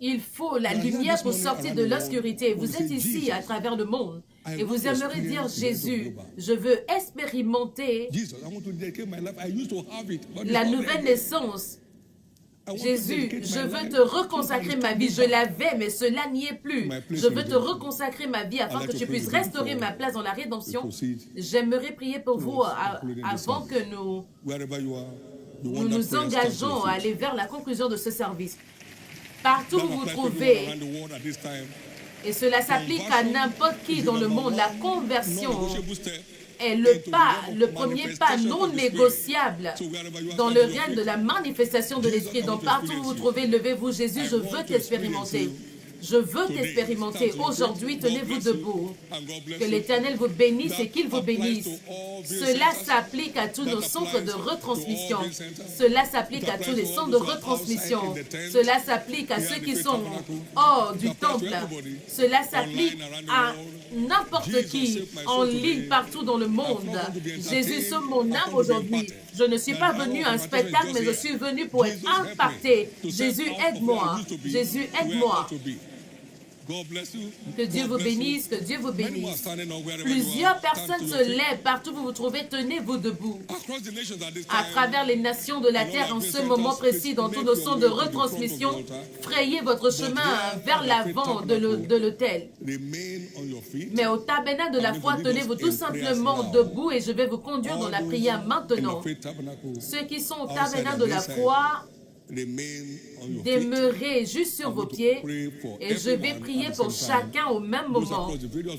Il faut la lumière pour sortir de l'obscurité. Vous êtes ici à travers le monde et vous aimeriez dire, Jésus, je veux expérimenter la nouvelle naissance. Jésus, je veux te reconsacrer ma vie. Je l'avais, mais cela n'y est plus. Je veux te reconsacrer ma vie afin que tu puisses restaurer ma place dans la rédemption. J'aimerais prier pour vous avant que nous nous engageons à aller vers la conclusion de ce service. Partout où vous vous trouvez, et cela s'applique à n'importe qui dans le monde, la conversion est le premier pas non négociable dans le règne de la manifestation de l'Esprit. Donc partout où vous vous trouvez, levez-vous, Jésus, je veux t'expérimenter. Je veux t'expérimenter. Aujourd'hui, tenez-vous debout. Que l'Éternel vous bénisse et qu'il vous bénisse. Cela s'applique à tous nos centres de retransmission. Cela s'applique à tous les centres de retransmission. Cela s'applique à ceux qui sont hors du temple. Cela s'applique à n'importe qui en ligne partout dans le monde. Jésus sauve mon âme aujourd'hui. Je ne suis pas venu à un spectacle, mais je suis venu pour être impacté. Jésus, aide-moi. Jésus, aide-moi. Que Dieu vous bénisse, que Dieu vous bénisse. Plusieurs personnes se lèvent partout où vous vous trouvez, tenez-vous debout. À travers les nations de la terre, en ce moment précis, dans tous nos centres de retransmission, frayez votre chemin vers l'avant de l'autel. Mais au tabernacle de la foi, tenez-vous tout simplement debout et je vais vous conduire dans la prière maintenant. Ceux qui sont au tabernacle de la foi, demeurez juste sur vos pieds et je vais prier pour chacun au même moment.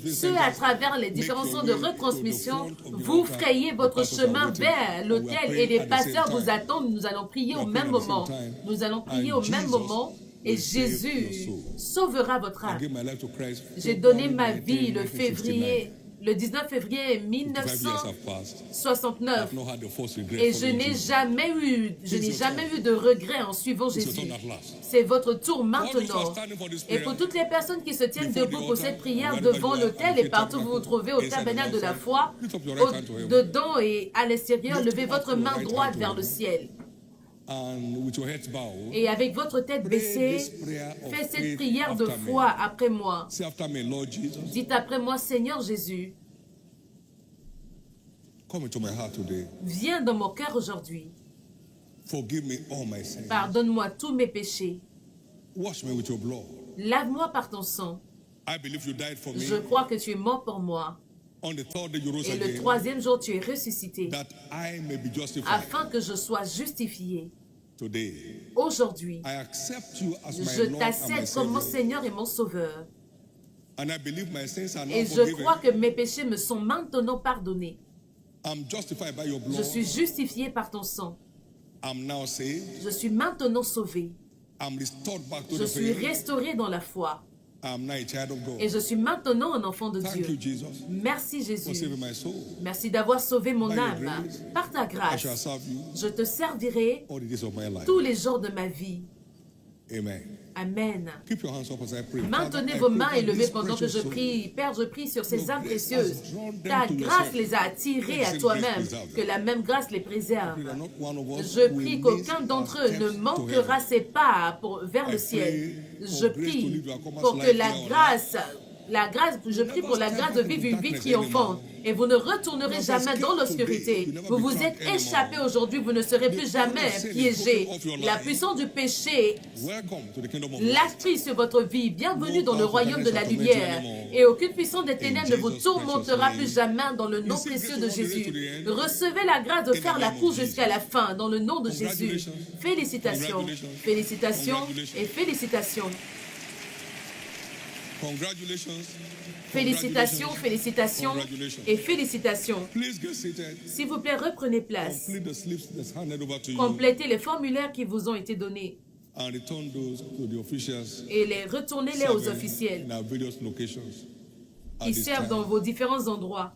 Ceux à travers les différents centres de retransmission, vous frayez votre chemin vers l'autel et les pasteurs vous attendent. Nous allons prier au même moment. Nous allons prier au même moment et Jésus sauvera votre âme. J'ai donné ma vie le février le 19 février 1969. Et je n'ai jamais eu de regret en suivant Jésus. C'est votre tour maintenant. Et pour toutes les personnes qui se tiennent debout pour cette prière devant l'autel et partout où vous vous trouvez au tabernacle de la foi, dedans et à l'extérieur, levez votre main droite vers le ciel. Et avec votre tête baissée, faites cette prière de foi après moi. Dites après moi, Seigneur Jésus, viens dans mon cœur aujourd'hui. Pardonne-moi tous mes péchés. Lave-moi par ton sang. Je crois que tu es mort pour moi. Et le troisième jour, tu es ressuscité, afin que je sois justifié. Aujourd'hui, je t'accepte comme mon Seigneur et mon Sauveur. Et je crois que mes péchés me sont maintenant pardonnés. Je suis justifié par ton sang. Je suis maintenant sauvé. Je suis restauré dans la foi. Et je suis maintenant un enfant de Dieu. Merci Jésus. Merci d'avoir sauvé mon âme. Par ta grâce, je te servirai tous les jours de ma vie. Amen. Maintenez vos mains élevées pendant que je prie. Père, je prie sur ces âmes précieuses. Ta grâce les a attirées à toi-même. Que la même grâce les préserve. Je prie qu'aucun d'entre eux ne manquera ses pas vers le ciel. Je prie pour que je prie pour la grâce de vivre une vie triomphante. Et vous ne retournerez jamais dans l'obscurité. Vous vous êtes échappé aujourd'hui, vous ne serez plus jamais piégé. La puissance du péché l'a pris sur votre vie. Bienvenue dans le royaume de la lumière. Et aucune puissance des ténèbres ne vous tourmentera plus jamais dans le nom précieux de Jésus. Recevez la grâce de faire la course jusqu'à la fin dans le nom de Jésus. Félicitations, félicitations et félicitations. Félicitations, félicitations et félicitations. S'il vous plaît, reprenez place. Complétez les formulaires qui vous ont été donnés. Et retournez-les aux officiels qui servent dans vos différents endroits.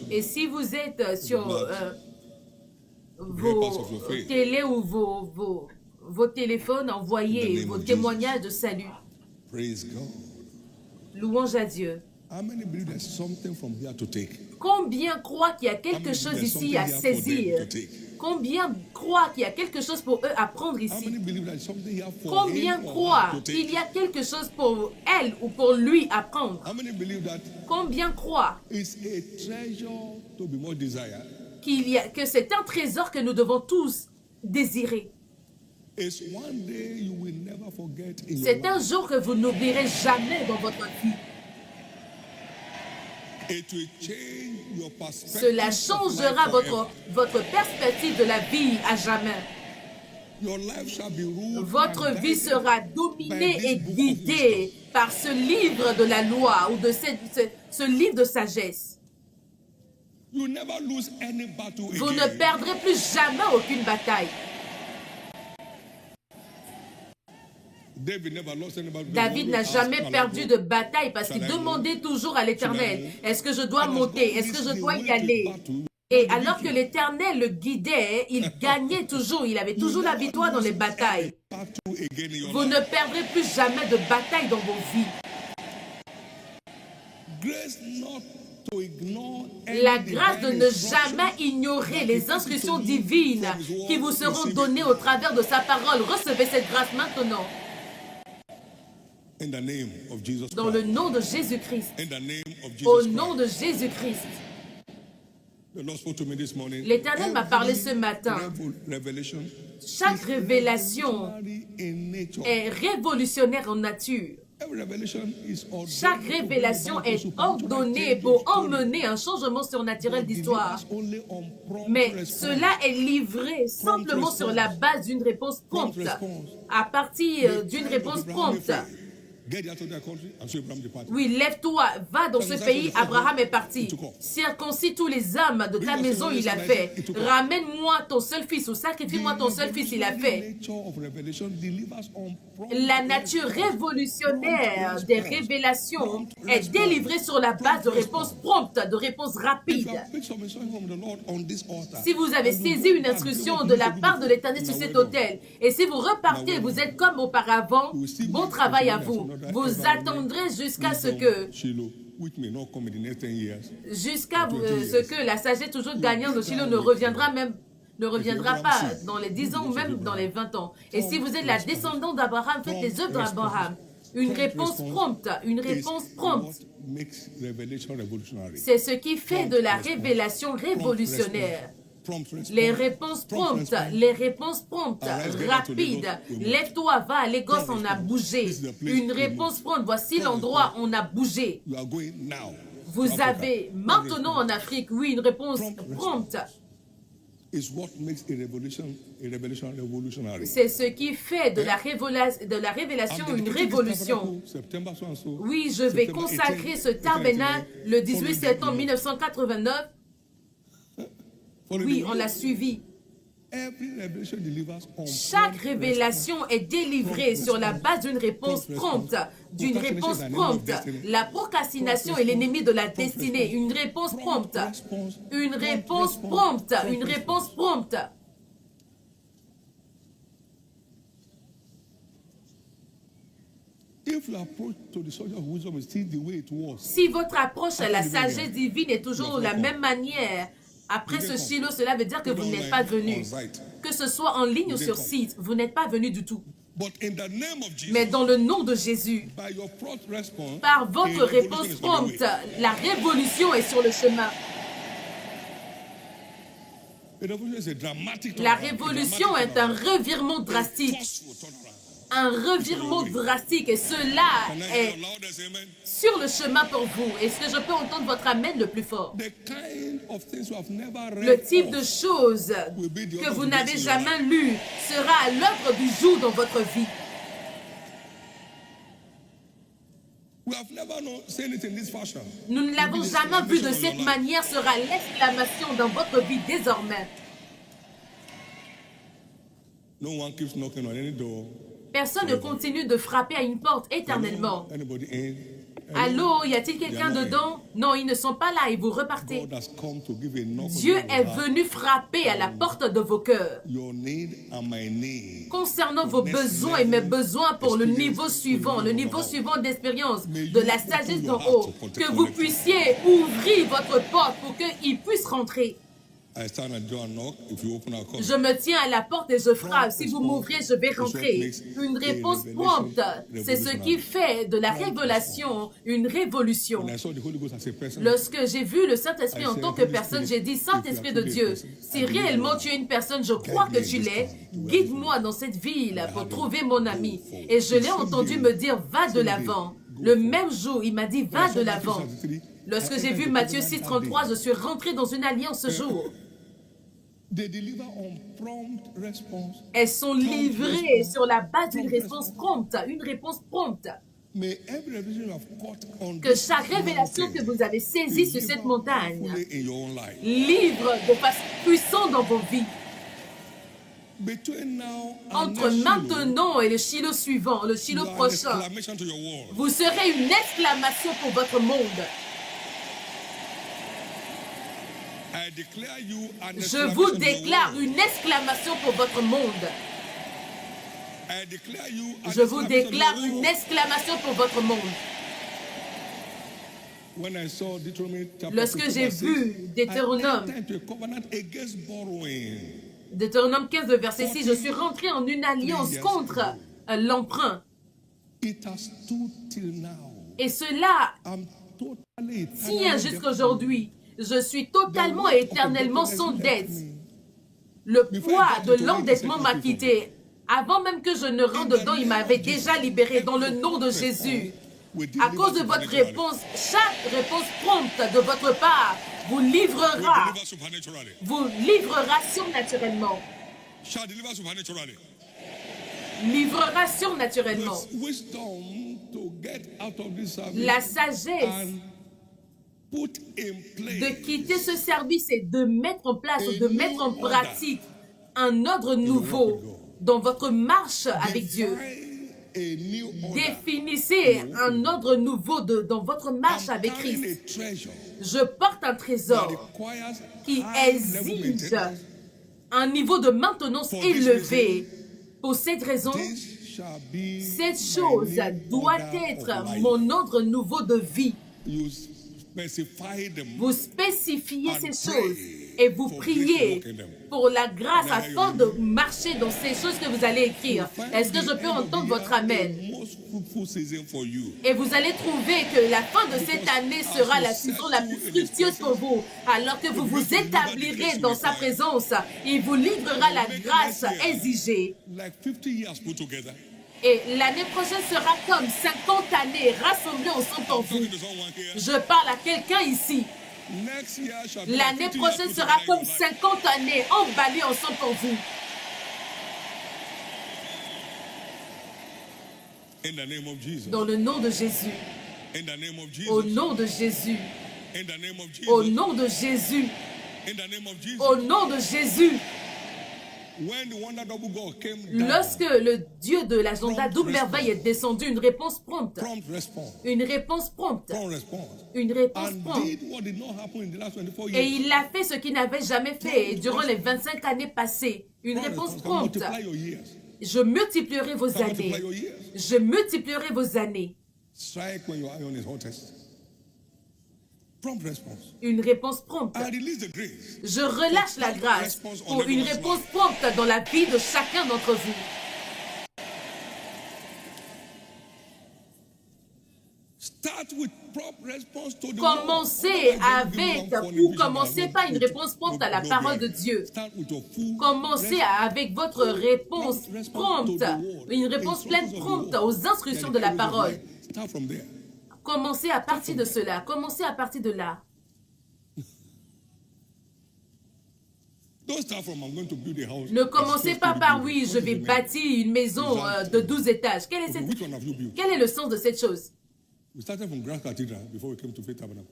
Et si vous êtes sur vos télés ou vos téléphones, envoyez vos témoignages de salut. Louange à Dieu. Combien croient qu'il y a quelque chose ici à saisir? Combien croient qu'il y a quelque chose pour eux à prendre ici? Combien croient qu'il y a quelque chose pour elle ou pour lui à prendre? Combien croient que c'est un trésor que nous devons tous désirer? C'est un jour que vous n'oublierez jamais dans votre vie. Cela changera votre perspective de la vie à jamais. Votre vie sera dominée et guidée par ce livre de la loi ou de ce livre de sagesse. Vous ne perdrez plus jamais aucune bataille. David n'a jamais perdu de bataille parce qu'il demandait toujours à l'Éternel, est-ce que je dois monter, est-ce que je dois y aller? Et alors que l'Éternel le guidait, il gagnait toujours, il avait toujours la victoire dans les batailles. Vous ne perdrez plus jamais de bataille dans vos vies. La grâce de ne jamais ignorer les instructions divines qui vous seront données au travers de sa parole. Recevez cette grâce maintenant. Dans le nom de Jésus-Christ. Au nom de Jésus-Christ. L'Éternel m'a parlé ce matin. Chaque révélation est révolutionnaire en nature. Chaque révélation est ordonnée pour emmener un changement surnaturel d'histoire. Mais cela est livré simplement sur la base d'une réponse prompte. À partir d'une réponse prompte. Get out of their country, and so Abraham departed. Oui, lève-toi, va dans ce pays. Abraham est parti. Circoncis tous les hommes de ta maison, il a fait. Ramène-moi ton seul fils ou sacrifie-moi ton seul fils, il a fait. La nature révolutionnaire des révélations est délivrée sur la base de réponses promptes, de réponses rapides. Si vous avez saisi une instruction de la part de l'Éternel sur cet autel, et si vous repartez, vous êtes comme auparavant, bon travail à vous. Vous attendrez jusqu'à ce que la sagesse toujours gagnante de Shiloh ne reviendra pas dans les 10 ans ou même dans les 20 ans. Et si vous êtes la descendante d'Abraham, faites les œuvres d'Abraham. Une réponse prompte, une réponse prompte. C'est ce qui fait de la révélation révolutionnaire. Les réponses promptes, rapides. Lève-toi, va à Lagos, on a bougé. Une réponse prompte, voici l'endroit, on a bougé. Vous avez maintenant en Afrique, oui, une réponse prompte. C'est ce qui fait de la révélation une révolution. Oui, je vais consacrer ce tabernacle le 18 septembre 1989. Oui, on l'a suivi. Chaque révélation est délivrée sur la base d'une réponse prompte. La procrastination est l'ennemi de la destinée. Une réponse prompte. Une réponse prompte. Une réponse prompte. Si votre approche à la sagesse divine est toujours de la même manière, après ce Shiloh, cela veut dire que vous n'êtes pas venu. Que ce soit en ligne ou sur site, vous n'êtes pas venu du tout. Mais dans le nom de Jésus, par votre réponse prompte, la révolution est sur le chemin. La révolution est un revirement drastique. Un revirement drastique et cela est sur le chemin pour vous. Est-ce que je peux entendre votre amen le plus fort? Le type de choses que vous n'avez jamais lu sera à l'œuvre du jour dans votre vie. Nous ne l'avons jamais vu de cette manière, sera l'exclamation dans votre vie désormais. Personne ne continue de frapper à une porte éternellement. Allô, y a-t-il quelqu'un dedans? Non, ils ne sont pas là et vous repartez. Dieu est venu frapper à la porte de vos cœurs. Concernant vos besoins et mes besoins pour le niveau suivant d'expérience, de la sagesse d'en haut, que vous puissiez ouvrir votre porte pour qu'il puisse rentrer. Je me tiens à la porte et je frappe. Si vous m'ouvrez, je vais rentrer. Une réponse prompte, c'est ce qui fait de la révélation une révolution. Lorsque j'ai vu le Saint-Esprit en tant que personne, j'ai dit, Saint-Esprit de Dieu, si réellement tu es une personne, je crois que tu l'es, guide-moi dans cette ville pour trouver mon ami. Et je l'ai entendu me dire, va de l'avant. Le même jour, il m'a dit, va de l'avant. Lorsque j'ai vu Matthieu 6,33, je suis rentré dans une alliance ce jour. Elles sont livrées sur la base d'une réponse prompte, Que chaque révélation que vous avez saisie sur cette montagne livre de façon puissante dans vos vies. Entre maintenant et le Shiloh suivant, le Shiloh prochain, vous serez une exclamation pour votre monde. Je vous déclare une exclamation pour votre monde. Je vous déclare une exclamation pour votre monde. Lorsque j'ai vu Deutéronome 15, verset 6, je suis rentré en une alliance contre l'emprunt. Et cela tient jusqu'à aujourd'hui. Je suis totalement et éternellement sans dette. Le poids de l'endettement m'a quitté. Avant même que je ne rentre dedans, il m'avait déjà libéré dans le nom de Jésus. À cause de votre réponse, chaque réponse prompte de votre part vous livrera surnaturellement. Livrera surnaturellement. La sagesse de quitter ce service et de mettre en place, de mettre en pratique un ordre nouveau dans votre marche avec Dieu. Définissez un ordre nouveau dans votre marche avec Christ. Je porte un trésor qui exige un niveau de maintenance élevé. Pour cette raison, cette chose doit être mon ordre nouveau de vie. Vous spécifiez ces choses et vous priez pour la grâce afin de marcher dans ces choses que vous allez écrire. Est-ce que je peux entendre votre amen? Et vous allez trouver que la fin de cette année sera la saison la plus fructueuse pour vous. Alors que vous vous établirez dans sa présence, il vous livrera la grâce exigée. Et l'année prochaine sera comme 50 années rassemblées ensemble pour vous. Je parle à quelqu'un ici. L'année prochaine sera comme 50 années emballées ensemble pour vous. Dans le nom de Jésus. Au nom de Jésus. Au nom de Jésus. Au nom de Jésus. Lorsque le Dieu de l'agenda double merveille est descendu, une réponse prompte. Une réponse prompte. Une réponse prompte. Et il a fait ce qu'il n'avait jamais fait durant les 25 années passées. Une réponse prompte. Je multiplierai vos années. Je multiplierai vos années. Une réponse prompte. Je relâche la grâce pour une réponse prompte dans la vie de chacun d'entre vous. Commencez commencez par une réponse prompte à la parole de Dieu. Commencez avec votre réponse prompte, une réponse pleine prompte aux instructions de la parole. Commencez à partir de cela. Commencez à partir de là. Ne commencez pas par oui, je vais bâtir une maison de 12 étages. Quel est le sens de cette chose?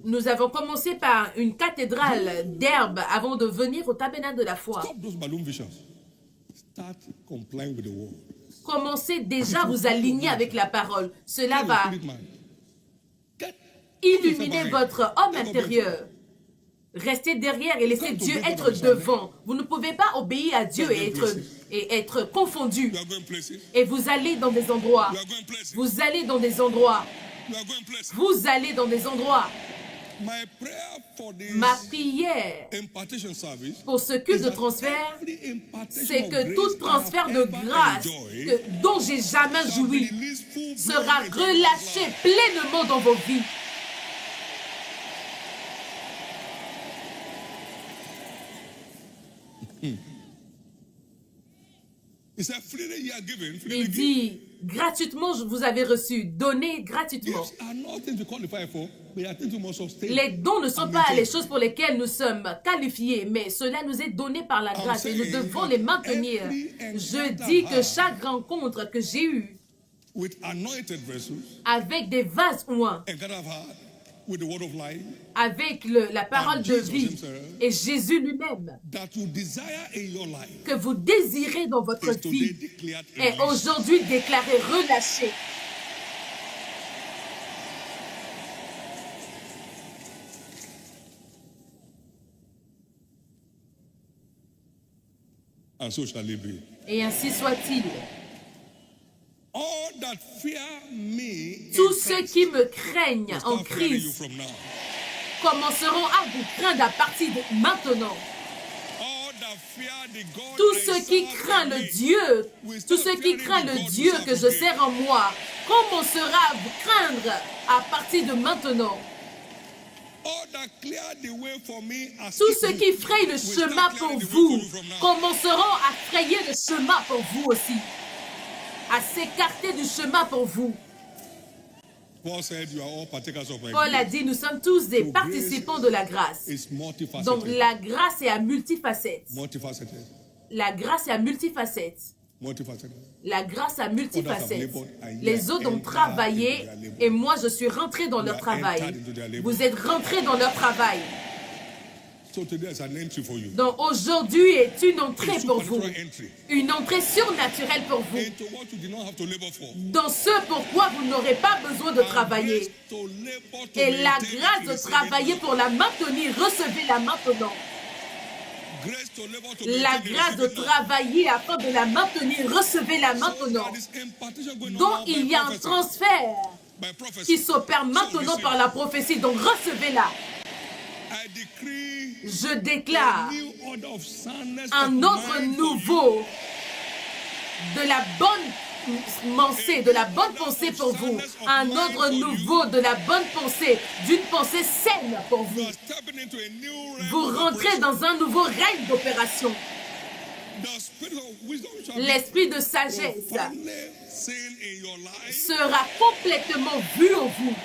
Nous avons commencé par une cathédrale d'herbe avant de venir au tabernacle de la foi. Commencez déjà à vous aligner avec la parole. Cela va illuminer votre homme intérieur. Restez derrière et laissez Dieu être devant. Vous ne pouvez pas obéir à Dieu et être confondu. Et vous allez dans des endroits. Vous allez dans des endroits. Vous allez dans des endroits. Ma prière pour ce culte de transfert, c'est que tout transfert de grâce dont j'ai jamais joui sera relâché pleinement dans vos vies. Il dit, gratuitement, vous avez reçu, donnez gratuitement. Les dons ne sont pas les choses pour lesquelles nous sommes qualifiés, mais cela nous est donné par la grâce et nous devons les maintenir. Je dis que chaque rencontre que j'ai eue avec des vases ouins, avec la parole de vie et Jésus lui-même, que vous désirez dans votre vie, est aujourd'hui déclaré relâché. Et ainsi soit-il. Tous ceux qui me craignent en Christ commenceront à vous craindre à partir de maintenant. Tous ceux qui craignent le Dieu, que je sers en moi, commenceront à vous craindre à partir de maintenant. Tous ceux qui frayent le chemin pour vous commenceront à frayer le chemin pour vous aussi. À s'écarter du chemin pour vous. Paul a dit, nous sommes tous des participants de la grâce. Donc la grâce est à multifacettes. La grâce est à multifacettes. Multifaceted. La grâce à multifacettes. Les autres ont travaillé et moi je suis rentré dans leur travail. Vous êtes rentrés dans leur travail. Donc aujourd'hui est une entrée pour vous. Une entrée surnaturelle pour vous. Dans ce pourquoi vous n'aurez pas besoin de travailler. Et la grâce de travailler pour la maintenir, recevez-la maintenant. La grâce de travailler afin de la maintenir, recevez-la maintenant. Donc il y a un transfert qui s'opère maintenant par la prophétie, donc recevez-la. Je déclare un ordre nouveau de la bonne pensée, de la bonne pensée pour vous. Un ordre nouveau de la bonne pensée, d'une pensée saine pour vous. Vous rentrez dans un nouveau règne d'opération. L'esprit de sagesse sera complètement vu en vous.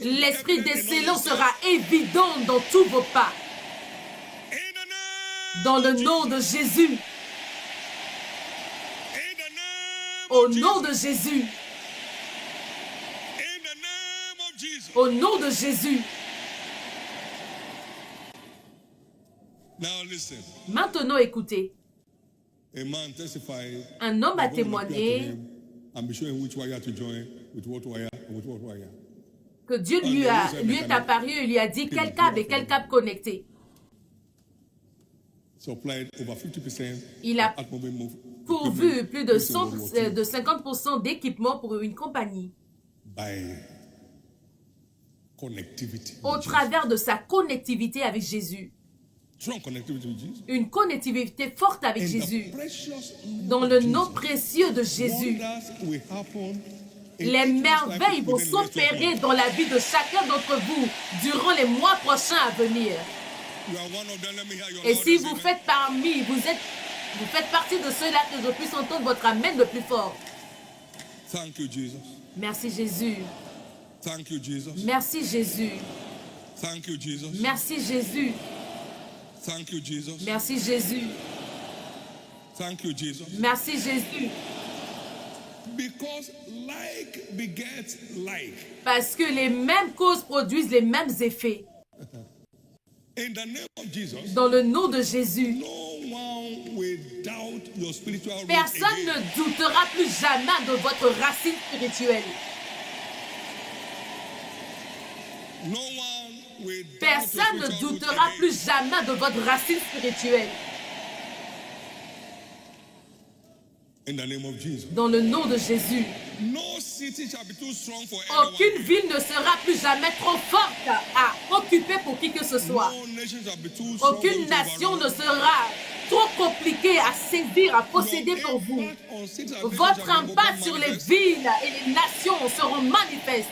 L'esprit d'excellence sera évident dans tous vos pas. Dans le nom de Jésus. Au nom de Jésus. Au nom de Jésus. Maintenant, écoutez. Un homme a témoigné que Dieu lui est apparu et lui a dit quel câble et quel câble connecté. Il a pourvu plus de 50% d'équipement pour une compagnie au travers de sa connectivité avec Jésus. Une connectivité forte avec Jésus. Dans le nom précieux de Jésus, les merveilles vont s'opérer dans la vie de chacun d'entre vous durant les mois prochains à venir. Et si vous faites partie de ceux-là, que je puisse entendre votre amen le plus fort. Merci Jésus. Merci Jésus. Merci Jésus. Merci Jésus. Merci Jésus. Parce que les mêmes causes produisent les mêmes effets. Dans le nom de Jésus, personne ne doutera plus jamais de votre racine spirituelle. Personne ne doutera plus jamais de votre racine spirituelle. Dans le nom de Jésus, aucune ville ne sera plus jamais trop forte à occuper pour qui que ce soit. Aucune nation ne sera trop compliquée à saisir, à posséder pour vous. Votre impact sur les villes et les nations seront manifestes.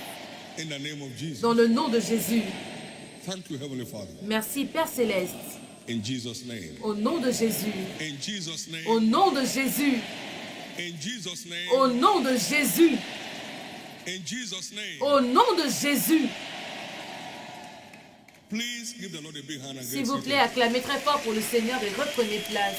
Dans le nom de Jésus. Merci Père Céleste. Au nom de Jésus. Au nom de Jésus. Au nom de Jésus. Au nom de Jésus. S'il vous plaît, acclamez très fort pour le Seigneur et reprenez place.